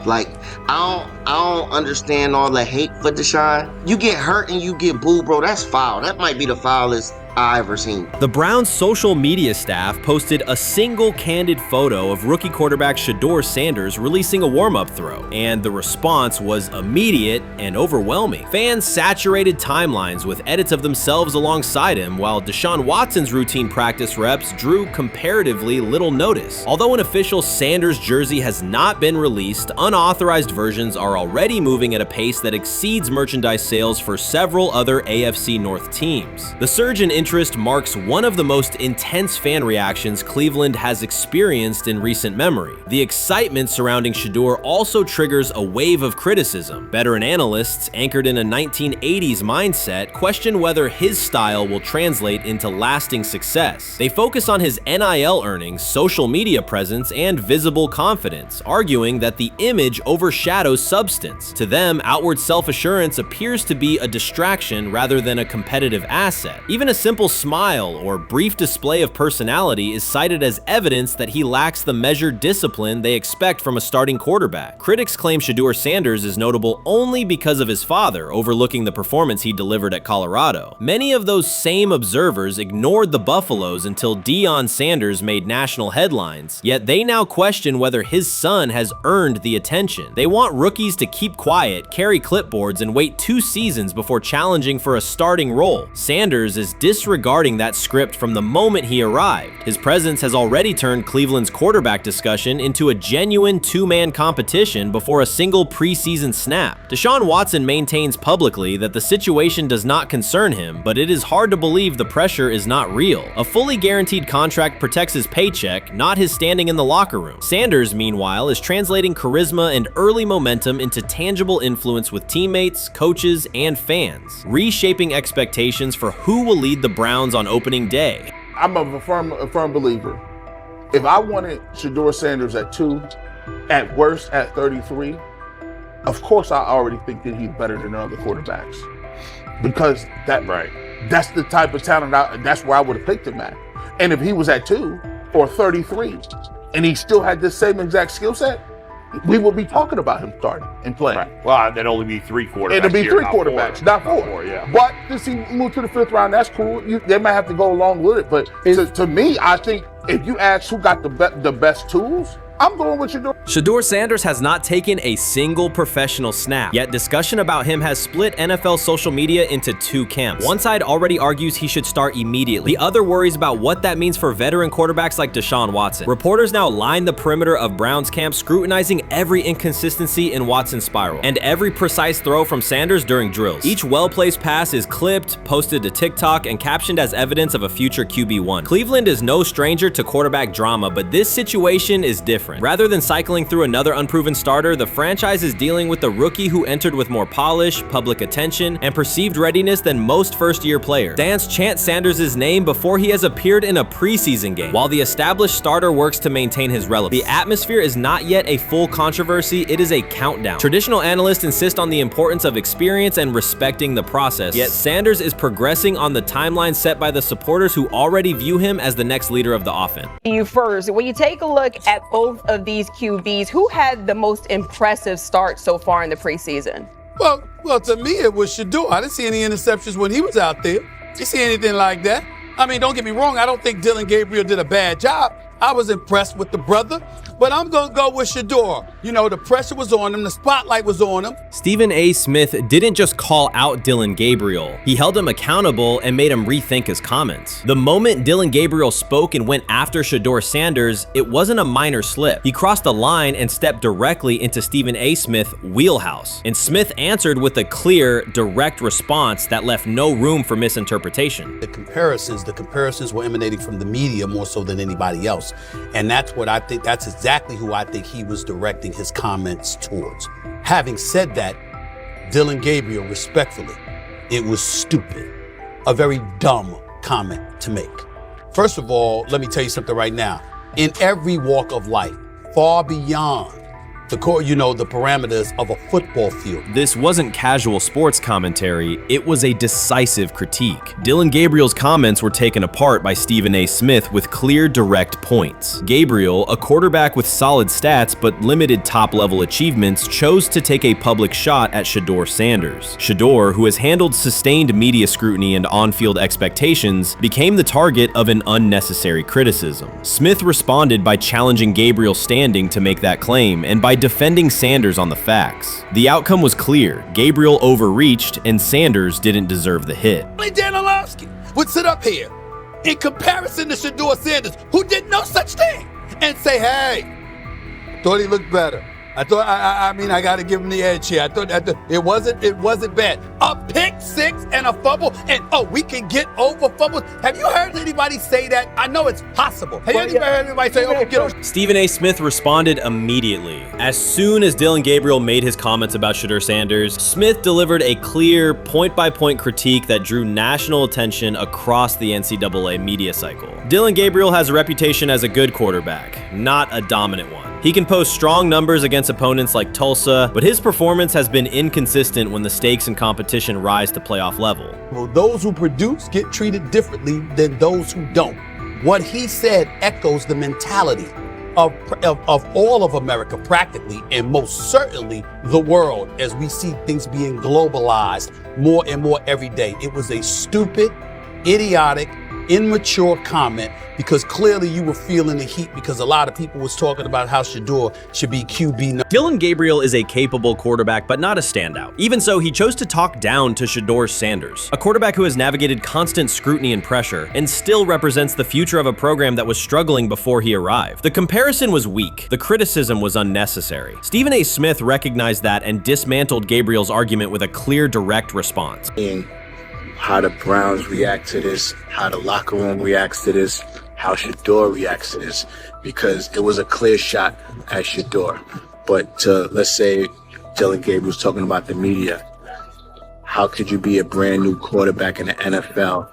Like, I don't understand all the hate for Deshaun. You get hurt and you get booed, bro. That's foul. That might be the foulest I ever seen. The Browns' social media staff posted a single candid photo of rookie quarterback Shedeur Sanders releasing a warm-up throw, and the response was immediate and overwhelming. Fans saturated timelines with edits of themselves alongside him, while Deshaun Watson's routine practice reps drew comparatively little notice. Although an official Sanders jersey has not been released, unauthorized versions are already moving at a pace that exceeds merchandise sales for several other AFC North teams. The surge in interest marks one of the most intense fan reactions Cleveland has experienced in recent memory. The excitement surrounding Shedeur also triggers a wave of criticism. Veteran analysts, anchored in a 1980s mindset, question whether his style will translate into lasting success. They focus on his NIL earnings, social media presence, and visible confidence, arguing that the image overshadows substance. To them, outward self-assurance appears to be a distraction rather than a competitive asset. Even a simple smile or brief display of personality is cited as evidence that he lacks the measured discipline they expect from a starting quarterback. Critics claim Shedeur Sanders is notable only because of his father, overlooking the performance he delivered at Colorado. Many of those same observers ignored the Buffaloes until Deion Sanders made national headlines, yet they now question whether his son has earned the attention. They want rookies to keep quiet, carry clipboards, and wait 2 seasons before challenging for a starting role. Sanders is disregarding that script from the moment he arrived. His presence has already turned Cleveland's quarterback discussion into a genuine 2-man competition before a single preseason snap. Deshaun Watson maintains publicly that the situation does not concern him, but it is hard to believe the pressure is not real. A fully guaranteed contract protects his paycheck, not his standing in the locker room. Sanders, meanwhile, is translating charisma and early momentum into tangible influence with teammates, coaches, and fans, reshaping expectations for who will lead the Browns on opening day. I'm a firm believer. If I wanted Shedeur Sanders at 2, at worst at 33, of course I already think that he's better than other quarterbacks. Because that's the type of talent, that's where I would have picked him at. And if he was at 2 or 33, and he still had the same exact skill set, we would be talking about him starting and playing. Right. Well, there'd only be 3 quarterbacks. It'll be here, 3 quarterbacks, not 4. Yeah. But since he moved to the 5th round, that's cool. They might have to go along with it. But to me, I think if you ask who got the best tools, I'm going with Shedeur. Shedeur Sanders has not taken a single professional snap, yet discussion about him has split NFL social media into 2 camps. One side already argues he should start immediately. The other worries about what that means for veteran quarterbacks like Deshaun Watson. Reporters now line the perimeter of Browns camp, scrutinizing every inconsistency in Watson's spiral and every precise throw from Sanders during drills. Each well-placed pass is clipped, posted to TikTok, and captioned as evidence of a future QB1. Cleveland is no stranger to quarterback drama, but this situation is different. Rather than cycling through another unproven starter, the franchise is dealing with a rookie who entered with more polish, public attention, and perceived readiness than most first-year players. Fans chant Sanders' name before he has appeared in a preseason game, while the established starter works to maintain his relevance. The atmosphere is not yet a full controversy, it is a countdown. Traditional analysts insist on the importance of experience and respecting the process, yet Sanders is progressing on the timeline set by the supporters who already view him as the next leader of the offense. You first, when you take a look at both of these QBs, who had the most impressive start so far in the preseason? Well, to me, it was Shedeur. I didn't see any interceptions when he was out there. Didn't see anything like that. I mean, don't get me wrong. I don't think Dillon Gabriel did a bad job. I was impressed with the brother, but I'm going to go with Shedeur. You know, the pressure was on him. The spotlight was on him. Stephen A. Smith didn't just call out Dillon Gabriel. He held him accountable and made him rethink his comments. The moment Dillon Gabriel spoke and went after Shedeur Sanders, it wasn't a minor slip. He crossed the line and stepped directly into Stephen A. Smith's wheelhouse. And Smith answered with a clear, direct response that left no room for misinterpretation. The comparisons were emanating from the media more so than anybody else. And that's what I think, that's exactly who I think he was directing his comments towards. Having said that, Dillon Gabriel, respectfully, it was stupid. A very dumb comment to make. First of all, let me tell you something right now. In every walk of life, far beyond the parameters of a football field. This wasn't casual sports commentary, it was a decisive critique. Dillon Gabriel's comments were taken apart by Stephen A. Smith with clear, direct points. Gabriel, a quarterback with solid stats but limited top-level achievements, chose to take a public shot at Shedeur Sanders. Shedeur, who has handled sustained media scrutiny and on-field expectations, became the target of an unnecessary criticism. Smith responded by challenging Gabriel's standing to make that claim and by defending Sanders on the facts. The outcome was clear. Gabriel overreached and Sanders didn't deserve the hit. Dan Orlovsky would sit up here in comparison to Shedeur Sanders, who did no such thing, and say, hey, thought he looked better. I got to give him the edge here. I thought it wasn't bad. A pick six and a fumble, and we can get over fumbles. Have you heard anybody say that? I know it's possible. Have you ever heard anybody say, we get over? Stephen A. Smith responded immediately. As soon as Dillon Gabriel made his comments about Shedeur Sanders, Smith delivered a clear, point-by-point critique that drew national attention across the NCAA media cycle. Dillon Gabriel has a reputation as a good quarterback, not a dominant one. He can post strong numbers against opponents like Tulsa, but his performance has been inconsistent when the stakes in competition rise to playoff level. Well, those who produce get treated differently than those who don't. What he said echoes the mentality of all of America practically, and most certainly the world, as we see things being globalized more and more every day. It was a stupid, idiotic, immature comment, because clearly you were feeling the heat because a lot of people was talking about how Shedeur should be QB. Dillon Gabriel is a capable quarterback, but not a standout. Even so, he chose to talk down to Shedeur Sanders, a quarterback who has navigated constant scrutiny and pressure and still represents the future of a program that was struggling before he arrived. The comparison was weak. The criticism was unnecessary. Stephen A. Smith recognized that and dismantled Gabriel's argument with a clear, direct response. How the Browns react to this, how the locker room reacts to this, how Shedeur reacts to this, because it was a clear shot at Shedeur. But let's say Dillon Gabriel was talking about the media. How could you be a brand new quarterback in the NFL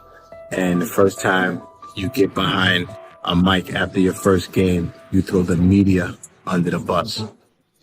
and the first time you get behind a mic after your first game, you throw the media under the bus?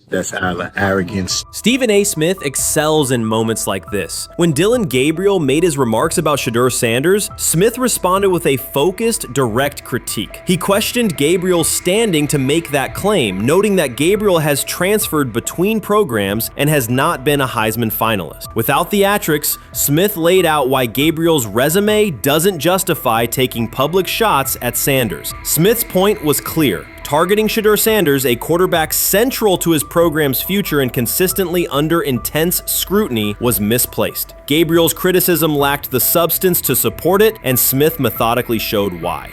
That's arrogance. Stephen A. Smith excels in moments like this. When Dillon Gabriel made his remarks about Shedeur Sanders, Smith responded with a focused, direct critique. He questioned Gabriel's standing to make that claim, noting that Gabriel has transferred between programs and has not been a Heisman finalist. Without theatrics, Smith laid out why Gabriel's resume doesn't justify taking public shots at Sanders. Smith's point was clear. Targeting Shedeur Sanders, a quarterback central to his program's future and consistently under intense scrutiny, was misplaced. Gabriel's criticism lacked the substance to support it, and Smith methodically showed why.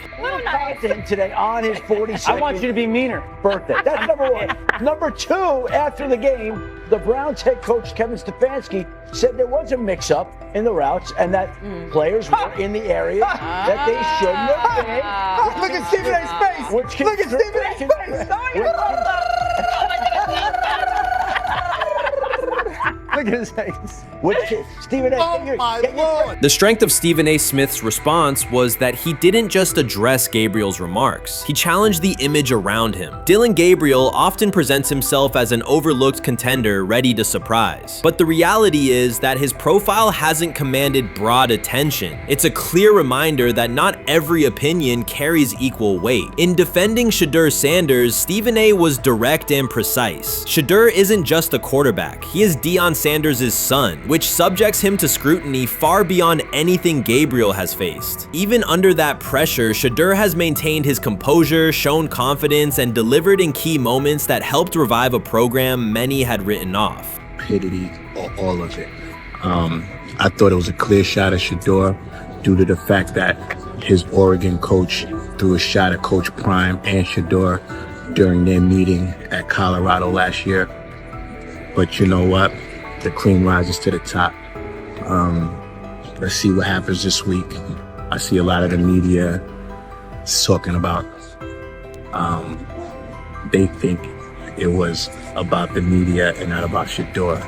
Today on his 42nd I want you to be meaner. Birthday. That's number one. Number two, after the game, the Browns head coach Kevin Stefanski said there was a mix-up in the routes and that players were in the area that they shouldn't have been. Look at Stephen A's face. Look at Stephen A's Look at his face. Stephen A. Oh my Lord. The strength of Stephen A. Smith's response was that he didn't just address Gabriel's remarks. He challenged the image around him. Dillon Gabriel often presents himself as an overlooked contender ready to surprise. But the reality is that his profile hasn't commanded broad attention. It's a clear reminder that not every opinion carries equal weight. In defending Shedeur Sanders, Stephen A. was direct and precise. Shedeur isn't just a quarterback. He is Deion Sanders' son, which subjects him to scrutiny far beyond anything Gabriel has faced. Even under that pressure, Shedeur has maintained his composure, shown confidence, and delivered in key moments that helped revive a program many had written off. Stupidity, all of it. I thought it was a clear shot at Shedeur due to the fact that his Oregon coach threw a shot at Coach Prime and Shedeur during their meeting at Colorado last year. But you know what? The cream rises to the top. Let's see what happens this week. I see a lot of the media talking about they think it was about the media and not about Shedeur.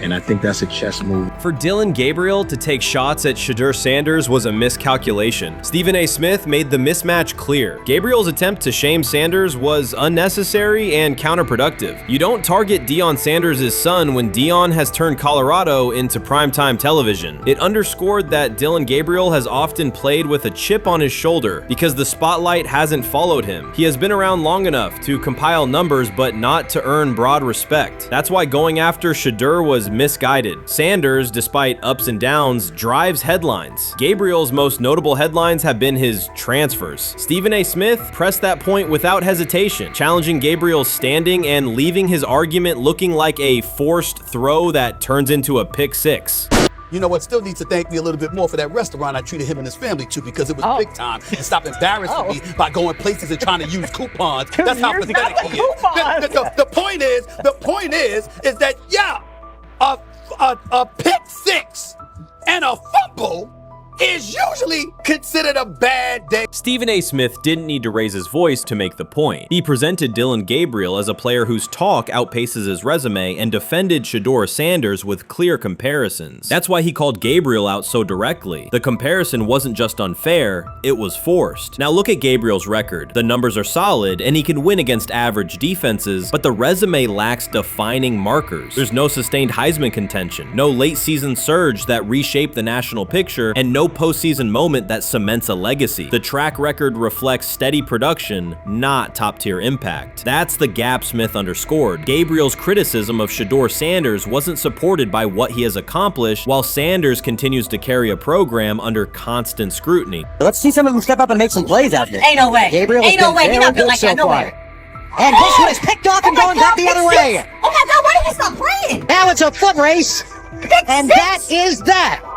And I think that's a chess move. For Dillon Gabriel to take shots at Shedeur Sanders was a miscalculation. Stephen A. Smith made the mismatch clear. Gabriel's attempt to shame Sanders was unnecessary and counterproductive. You don't target Deion Sanders' son when Deion has turned Colorado into primetime television. It underscored that Dillon Gabriel has often played with a chip on his shoulder because the spotlight hasn't followed him. He has been around long enough to compile numbers but not to earn broad respect. That's why going after Shedeur was misguided. Sanders, despite ups and downs, drives headlines. Gabriel's most notable headlines have been his transfers. Stephen A. Smith pressed that point without hesitation, challenging Gabriel's standing and leaving his argument looking like a forced throw that turns into a pick six. You know what? Still needs to thank me a little bit more for that restaurant I treated him and his family to, because it was big time, and stop embarrassing me by going places and trying to use coupons. That's how pathetic he is. The point is that yeah, a pick six and a fumble is usually considered a bad day. Stephen A. Smith didn't need to raise his voice to make the point. He presented Dillon Gabriel as a player whose talk outpaces his resume and defended Shedeur Sanders with clear comparisons. That's why he called Gabriel out so directly. The comparison wasn't just unfair, it was forced. Now look at Gabriel's record. The numbers are solid and he can win against average defenses, but the resume lacks defining markers. There's no sustained Heisman contention, no late season surge that reshaped the national picture, and no postseason moment that cements a legacy. The track record reflects steady production, not top-tier impact. That's the gap Smith underscored. Gabriel's criticism of Shedeur Sanders wasn't supported by what he has accomplished, while Sanders continues to carry a program under constant scrutiny. Let's see some of them step up and make some plays out there. Ain't no way. Gabriel Ain't no way. He's not built like that. No way. And this one is picked off and going back the other way. Oh my God, why did he stop playing? Now it's a foot race. And that is that.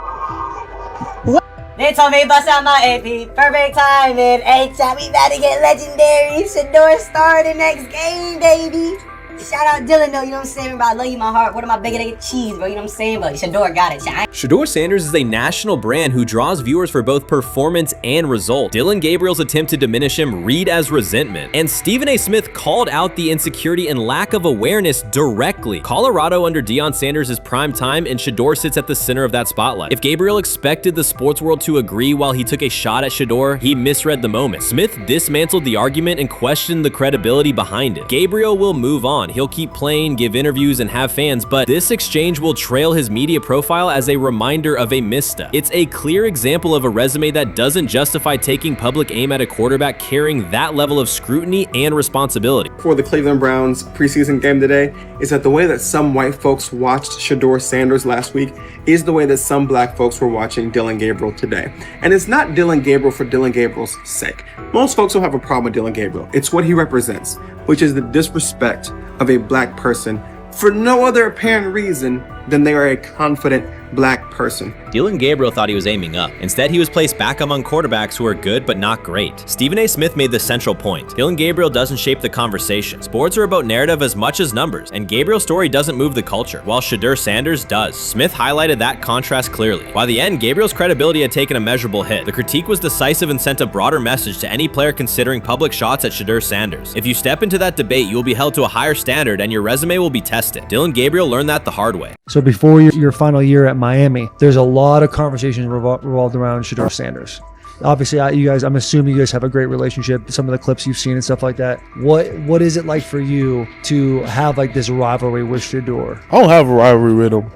They told me bust out my AP, perfect timing. H-shot, we about to get legendary. Shedeur started the next game, baby. Shout out Dillon though, you know what I'm saying, bro? I love you, my heart. What am I bigger than cheese, bro? You know what I'm saying? But Shedeur got it, child. Shedeur Sanders is a national brand who draws viewers for both performance and result. Dillon Gabriel's attempt to diminish him read as resentment. And Stephen A. Smith called out the insecurity and lack of awareness directly. Colorado under Deion Sanders is prime time, and Shedeur sits at the center of that spotlight. If Gabriel expected the sports world to agree while he took a shot at Shedeur, he misread the moment. Smith dismantled the argument and questioned the credibility behind it. Gabriel will move on. He'll keep playing, give interviews, and have fans, but this exchange will trail his media profile as a reminder of a misstep. It's a clear example of a resume that doesn't justify taking public aim at a quarterback carrying that level of scrutiny and responsibility. For the Cleveland Browns preseason game today is that the way that some white folks watched Shedeur Sanders last week is the way that some black folks were watching Dillon Gabriel today. And it's not Dillon Gabriel for Dillon Gabriel's sake. Most folks don't have a problem with Dillon Gabriel. It's what he represents, which is the disrespect of a black person for no other apparent reason than they are a confident black person. Dillon Gabriel thought he was aiming up. Instead, he was placed back among quarterbacks who are good but not great. Stephen A. Smith made the central point. Dillon Gabriel doesn't shape the conversation. Sports are about narrative as much as numbers, and Gabriel's story doesn't move the culture, while Shedeur Sanders does. Smith highlighted that contrast clearly. By the end, Gabriel's credibility had taken a measurable hit. The critique was decisive and sent a broader message to any player considering public shots at Shedeur Sanders. If you step into that debate, you will be held to a higher standard and your resume will be tested. Dillon Gabriel learned that the hard way. So before your final year at Miami, there's a lot of conversations revolved around Shedeur Sanders. Obviously, I'm assuming you guys have a great relationship. Some of the clips you've seen and stuff like that. What is it like for you to have like this rivalry with Shedeur? I don't have a rivalry with him.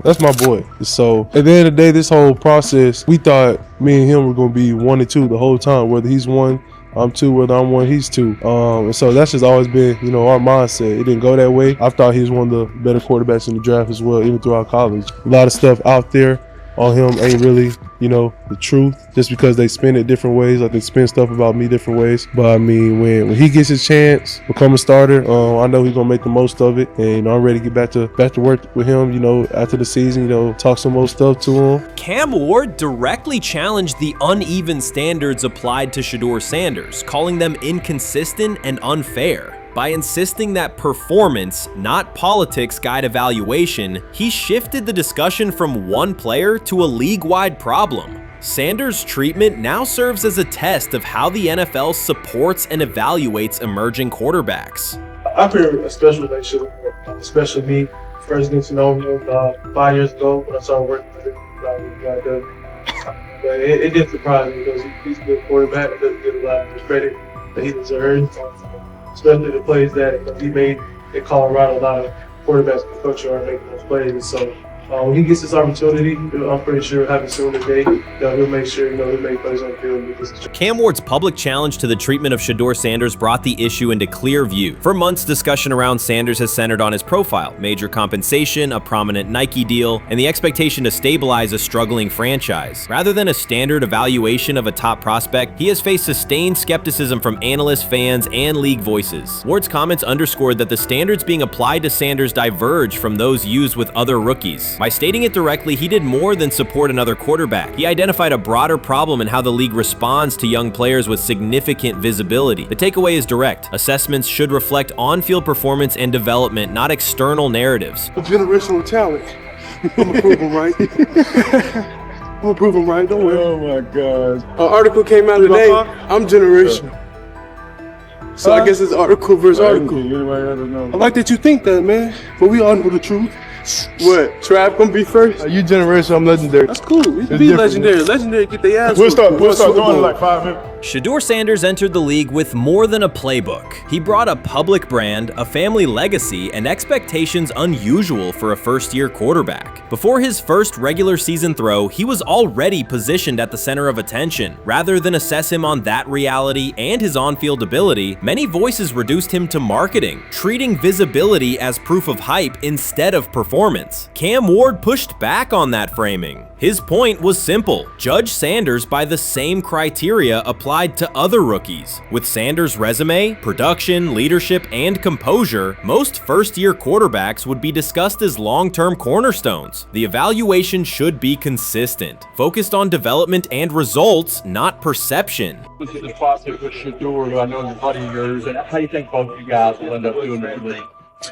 That's my boy. So at the end of the day, this whole process, we thought me and him were going to be 1 and 2 the whole time. Whether he's 1, I'm 2, whether I'm 1, he's 2. And so that's just always been, our mindset. It didn't go that way. I thought he was one of the better quarterbacks in the draft as well, even throughout college. A lot of stuff out there on him ain't really, the truth, just because they spin it different ways. Like they spin stuff about me different ways. But I mean, when he gets his chance, become a starter, I know he's gonna make the most of it. And I'm ready to get back to work with him, after the season, talk some more stuff to him. Cam Ward directly challenged the uneven standards applied to Shedeur Sanders, calling them inconsistent and unfair. By insisting that performance, not politics, guide evaluation, he shifted the discussion from one player to a league-wide problem. Sanders' treatment now serves as a test of how the NFL supports and evaluates emerging quarterbacks. I feel a special relationship with him, especially me. first getting to know him 5 years ago when I started working with him. But it did surprise me because he's a good quarterback. He doesn't get a lot of the credit that he deserves, especially the plays that he made in Colorado. A lot of quarterbacks and coaches are making those plays. And so when he gets this opportunity, I'm pretty sure having soon today, he'll make sure he'll make plays on the field. Cam Ward's public challenge to the treatment of Shedeur Sanders brought the issue into clear view. For months, discussion around Sanders has centered on his profile, major compensation, a prominent Nike deal, and the expectation to stabilize a struggling franchise. Rather than a standard evaluation of a top prospect, he has faced sustained skepticism from analysts, fans, and league voices. Ward's comments underscored that the standards being applied to Sanders diverge from those used with other rookies. By stating it directly, he did more than support another quarterback. He identified a broader problem in how the league responds to young players with significant visibility. The takeaway is direct. Assessments should reflect on-field performance and development, not external narratives. A generational talent. I'm gonna prove him right. I'm gonna prove him right. Don't worry. Oh my God. An article came out today. I'm generational. So I guess it's article versus article. I like that you think that, man. But we all know the truth. What? Trav gonna be first? You generational, I'm legendary. That's cool. We can be legendary. Legendary, get their ass. We'll start doing in like 5 minutes. Shedeur Sanders entered the league with more than a playbook. He brought a public brand, a family legacy, and expectations unusual for a first-year quarterback. Before his first regular season throw, he was already positioned at the center of attention. Rather than assess him on that reality and his on-field ability, many voices reduced him to marketing, treating visibility as proof of hype instead of performance. Cam Ward pushed back on that framing. His point was simple: judge Sanders by the same criteria applied to other rookies. With Sanders' resume, production, leadership, and composure, most first-year quarterbacks would be discussed as long-term cornerstones. The evaluation should be consistent, focused on development and results, not perception. Look at the process with Shedeur, who I know is a buddy of yours, and how do you think both of you guys will end up doing in the league?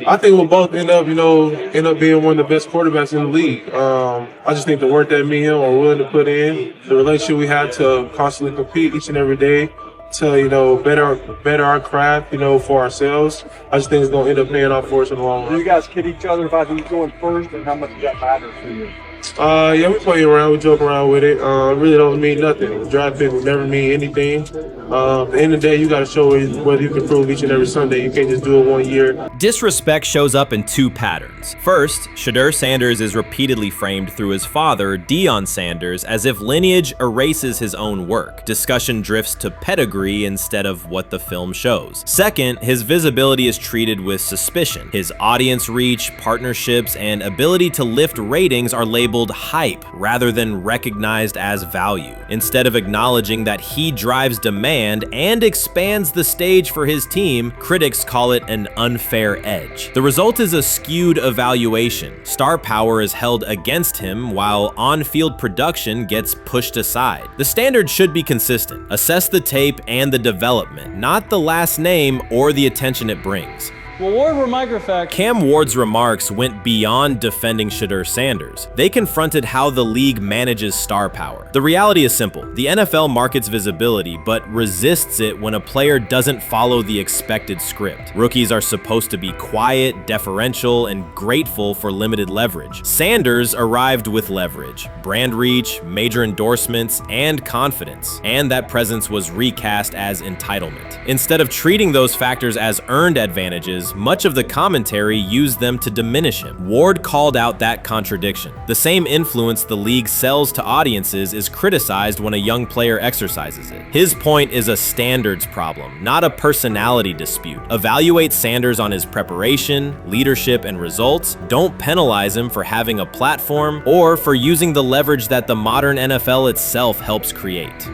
I think we'll both end up being one of the best quarterbacks in the league. I just think the work that me and him are willing to put in, the relationship we have to constantly compete each and every day, to better our craft, for ourselves. I just think it's gonna end up paying off for us in the long run. Do you guys kid each other about who's going first and how much that matters to you? Yeah, we play around, we joke around with it. It really don't mean nothing. The draft pick will never mean anything. At the end of the day, you got to show whether you can prove each and every Sunday. You can't just do it 1 year. Disrespect shows up in two patterns. First, Shedeur Sanders is repeatedly framed through his father, Deion Sanders, as if lineage erases his own work. Discussion drifts to pedigree instead of what the film shows. Second, his visibility is treated with suspicion. His audience reach, partnerships, and ability to lift ratings are labeled hype rather than recognized as value. Instead of acknowledging that he drives demand and expands the stage for his team, critics call it an unfair edge. The result is a skewed evaluation. Star power is held against him while on-field production gets pushed aside. The standard should be consistent. Assess the tape and the development, not the last name or the attention it brings. Well, Ward were microfacts. Cam Ward's remarks went beyond defending Shedeur Sanders. They confronted how the league manages star power. The reality is simple. The NFL markets visibility, but resists it when a player doesn't follow the expected script. Rookies are supposed to be quiet, deferential, and grateful for limited leverage. Sanders arrived with leverage, brand reach, major endorsements, and confidence. And that presence was recast as entitlement. Instead of treating those factors as earned advantages, much of the commentary used them to diminish him. Ward called out that contradiction. The same influence the league sells to audiences is criticized when a young player exercises it. His point is a standards problem, not a personality dispute. Evaluate Sanders on his preparation, leadership, and results. Don't penalize him for having a platform or for using the leverage that the modern NFL itself helps create.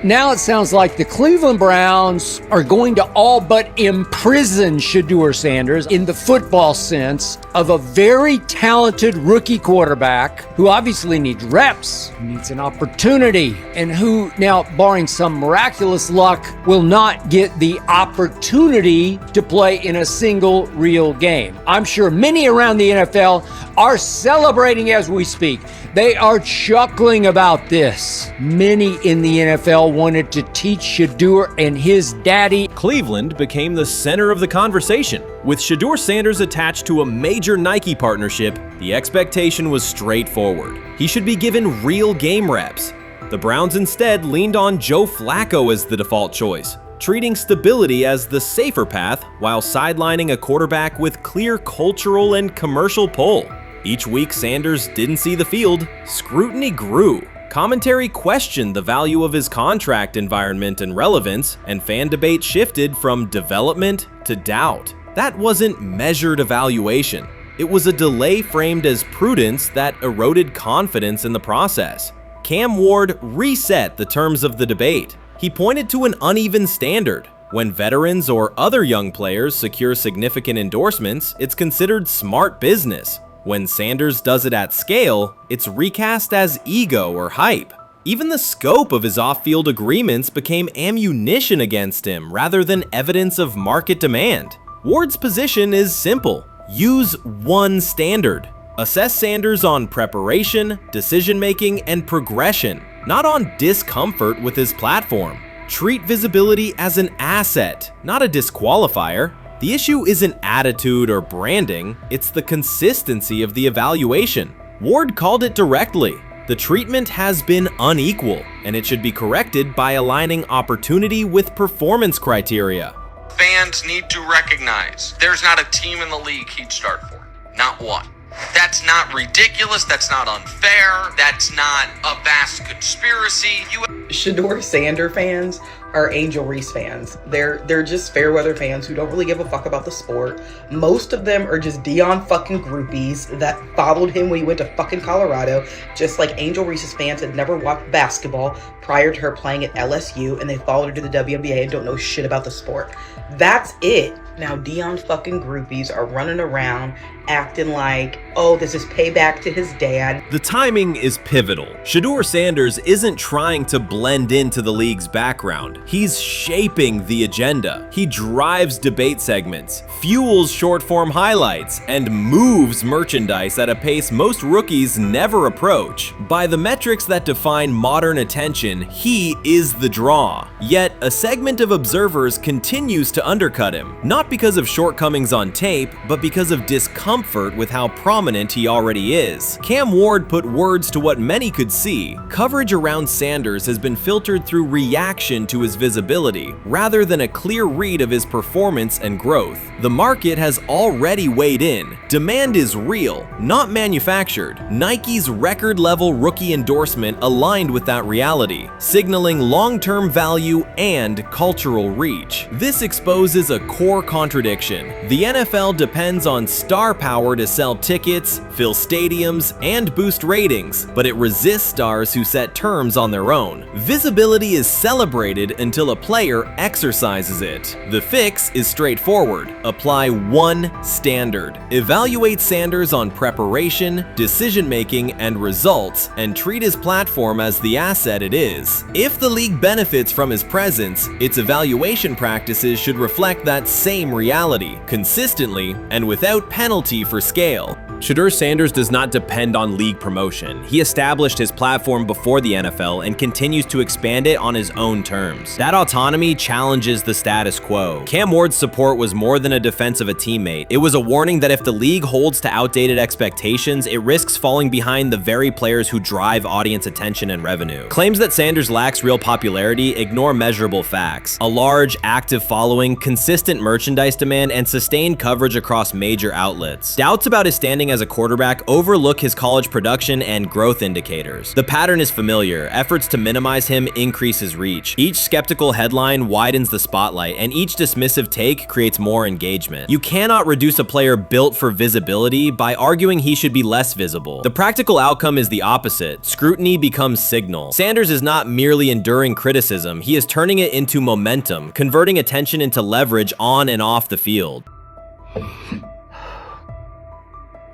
Now it sounds like the Cleveland Browns are going to all but imprison Shedeur Sanders in the football sense of a very talented rookie quarterback who obviously needs reps, who needs an opportunity, and who now, barring some miraculous luck, will not get the opportunity to play in a single real game. I'm sure many around the NFL are celebrating as we speak. They are chuckling about this. Many in the NFL wanted to teach Shedeur and his daddy. Cleveland became the center of the conversation, with Shedeur Sanders attached to a major major Nike partnership, the expectation was straightforward. He should be given real game reps. The Browns instead leaned on Joe Flacco as the default choice, treating stability as the safer path while sidelining a quarterback with clear cultural and commercial pull. Each week Sanders didn't see the field, scrutiny grew. Commentary questioned the value of his contract environment and relevance, and fan debate shifted from development to doubt. That wasn't measured evaluation. It was a delay framed as prudence that eroded confidence in the process. Cam Ward reset the terms of the debate. He pointed to an uneven standard. When veterans or other young players secure significant endorsements, it's considered smart business. When Sanders does it at scale, it's recast as ego or hype. Even the scope of his off-field agreements became ammunition against him rather than evidence of market demand. Ward's position is simple. Use one standard. Assess Sanders on preparation, decision-making, and progression, not on discomfort with his platform. Treat visibility as an asset, not a disqualifier. The issue isn't attitude or branding, it's the consistency of the evaluation. Ward called it directly. The treatment has been unequal, and it should be corrected by aligning opportunity with performance criteria. Fans need to recognize there's not a team in the league he'd start for. Not one. That's not ridiculous, that's not unfair, that's not a vast conspiracy. Shedeur Sanders fans are Angel Reese fans. They're just fair weather fans who don't really give a fuck about the sport. Most of them are just Dion fucking groupies that followed him when he went to fucking Colorado, just like Angel Reese's fans had never watched basketball prior to her playing at LSU, and they followed her to the WNBA and don't know shit about the sport. That's it. Now Dion fucking groupies are running around acting like, oh, this is payback to his dad. The timing is pivotal. Shedeur Sanders isn't trying to blend into the league's background. He's shaping the agenda. He drives debate segments, fuels short-form highlights, and moves merchandise at a pace most rookies never approach. By the metrics that define modern attention, he is the draw. Yet, a segment of observers continues to undercut him, not because of shortcomings on tape, but because of discomfort with how prominent he already is. Cam Ward put words to what many could see. Coverage around Sanders has been filtered through reaction to his visibility, rather than a clear read of his performance and growth. The market has already weighed in. Demand is real, not manufactured. Nike's record-level rookie endorsement aligned with that reality, signaling long-term value and cultural reach. This exposes a core contradiction. The NFL depends on star power to sell tickets, fill stadiums, and boost ratings, but it resists stars who set terms on their own. Visibility is celebrated until a player exercises it. The fix is straightforward. Apply one standard. Evaluate Sanders on preparation, decision-making, and results, and treat his platform as the asset it is. If the league benefits from his presence, its evaluation practices should reflect that same reality, consistently and without penalty for scale. Shedeur Sanders does not depend on league promotion. He established his platform before the NFL and continues to expand it on his own terms. That autonomy challenges the status quo. Cam Ward's support was more than a defense of a teammate. It was a warning that if the league holds to outdated expectations, it risks falling behind the very players who drive audience attention and revenue. Claims that Sanders lacks real popularity ignore measurable facts. A large, active following, consistent merchandise demand, and sustained coverage across major outlets. Doubts about his standing as a quarterback overlook his college production and growth indicators. The pattern is familiar. Efforts to minimize him increase his reach. Each skeptical headline widens the spotlight, and each dismissive take creates more engagement. You cannot reduce a player built for visibility by arguing he should be less visible. The practical outcome is the opposite. Scrutiny becomes signal. Sanders is not merely enduring criticism, he is turning it into momentum, converting attention into leverage on and off the field.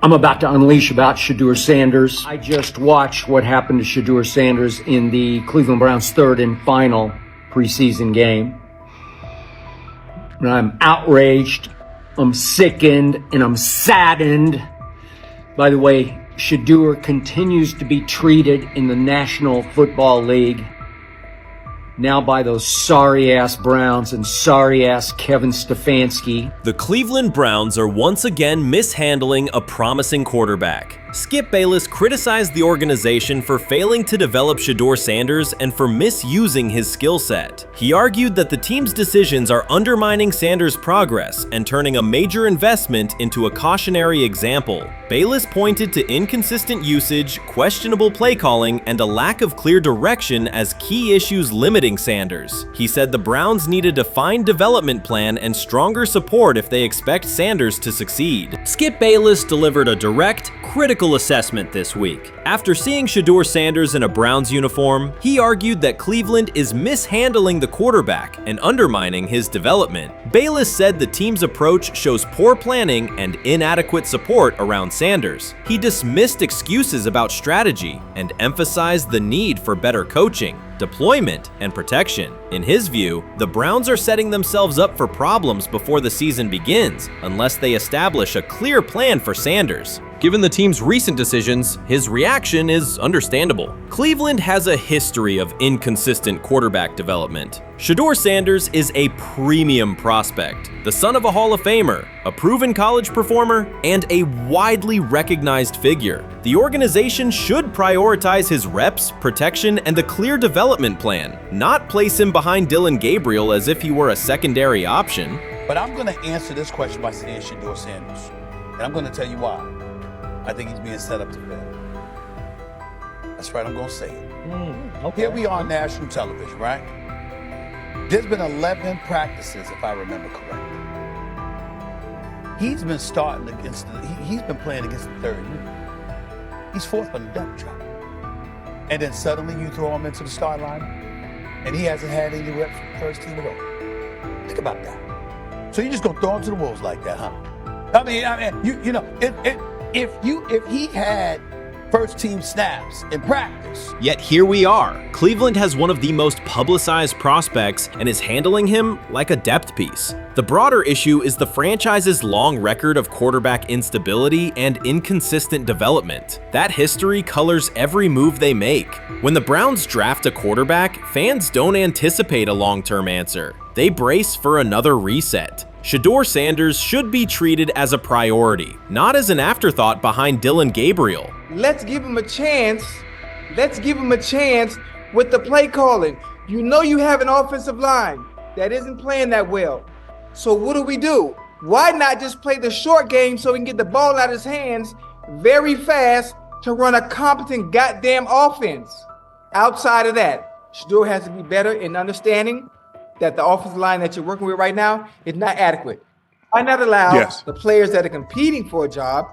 I'm about to unleash about Shedeur Sanders. I just watched what happened to Shedeur Sanders in the Cleveland Browns' third and final preseason game. And I'm outraged, I'm sickened, and I'm saddened by the way Shedeur continues to be treated in the National Football League. now by those sorry-ass Browns and sorry-ass Kevin Stefanski. The Cleveland Browns are once again mishandling a promising quarterback. Skip Bayless criticized the organization for failing to develop Shedeur Sanders and for misusing his skill set. He argued that the team's decisions are undermining Sanders' progress and turning a major investment into a cautionary example. Bayless pointed to inconsistent usage, questionable play calling, and a lack of clear direction as key issues limiting Sanders. He said the Browns need a defined development plan and stronger support if they expect Sanders to succeed. Skip Bayless delivered a direct, critical assessment this week. After seeing Shedeur Sanders in a Browns uniform, he argued that Cleveland is mishandling the quarterback and undermining his development. Bayless said the team's approach shows poor planning and inadequate support around Sanders. He dismissed excuses about strategy and emphasized the need for better coaching, deployment, and protection. In his view, the Browns are setting themselves up for problems before the season begins unless they establish a clear plan for Sanders. Given the team's recent decisions, his reaction is understandable. Cleveland has a history of inconsistent quarterback development. Shedeur Sanders is a premium prospect, the son of a Hall of Famer, a proven college performer, and a widely recognized figure. The organization should prioritize his reps, protection, and a clear development plan, not place him behind Dylan Gabriel as if he were a secondary option. But I'm going to answer this question by saying Shedeur Sanders. And I'm going to tell you why. I think he's being set up to fail. That's right, I'm going to say it. Okay. Here we are on national television, right? There's been 11 practices, if I remember correctly. He's been starting against, he's been playing against the third unit. He's fourth on the depth chart. And then suddenly you throw him into the start line, and he hasn't had any reps from the first team at all. Think about that. So you're just gonna throw him to the wolves like that, huh? I mean, you know, if he had first team snaps in practice. Yet here we are. Cleveland has one of the most publicized prospects and is handling him like a depth piece. The broader issue is the franchise's long record of quarterback instability and inconsistent development. That history colors every move they make. When the Browns draft a quarterback, fans don't anticipate a long-term answer. They brace for another reset. Shedeur Sanders should be treated as a priority, not as an afterthought behind Dylan Gabriel. Let's give him a chance. Let's give him a chance with the play calling. You know you have an offensive line that isn't playing that well. So what do? Why not just play the short game so he can get the ball out of his hands very fast to run a competent goddamn offense? Outside of that, Shedeur has to be better in understanding that the offensive line that you're working with right now is not adequate. Why not allow the players that are competing for a job,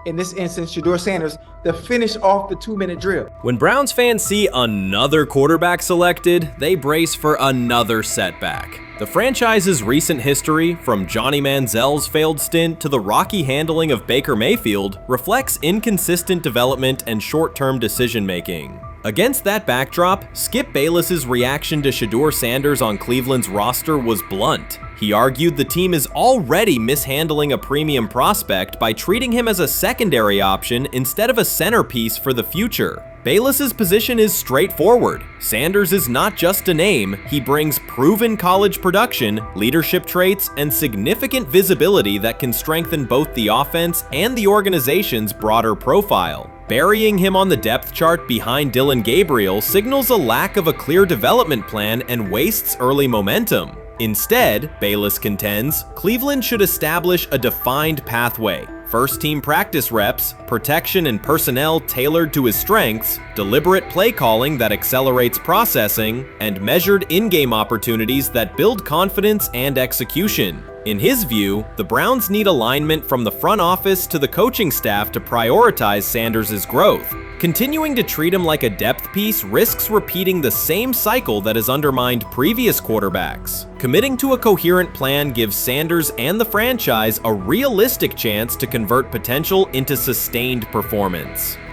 in this instance, Shedeur Sanders, to finish off the 2-minute drill? When Browns fans see another quarterback selected, they brace for another setback. The franchise's recent history, from Johnny Manziel's failed stint to the rocky handling of Baker Mayfield, reflects inconsistent development and short-term decision-making. Against that backdrop, Skip Bayless's reaction to Shedeur Sanders on Cleveland's roster was blunt. He argued the team is already mishandling a premium prospect by treating him as a secondary option instead of a centerpiece for the future. Bayless's position is straightforward. Sanders is not just a name, he brings proven college production, leadership traits, and significant visibility that can strengthen both the offense and the organization's broader profile. Burying him on the depth chart behind Dylan Gabriel signals a lack of a clear development plan and wastes early momentum. Instead, Bayless contends, Cleveland should establish a defined pathway. First-team practice reps, protection and personnel tailored to his strengths, deliberate play calling that accelerates processing, and measured in-game opportunities that build confidence and execution. In his view, the Browns need alignment from the front office to the coaching staff to prioritize Sanders' growth. Continuing to treat him like a depth piece risks repeating the same cycle that has undermined previous quarterbacks. Committing to a coherent plan gives Sanders and the franchise a realistic chance to convert potential into sustained performance.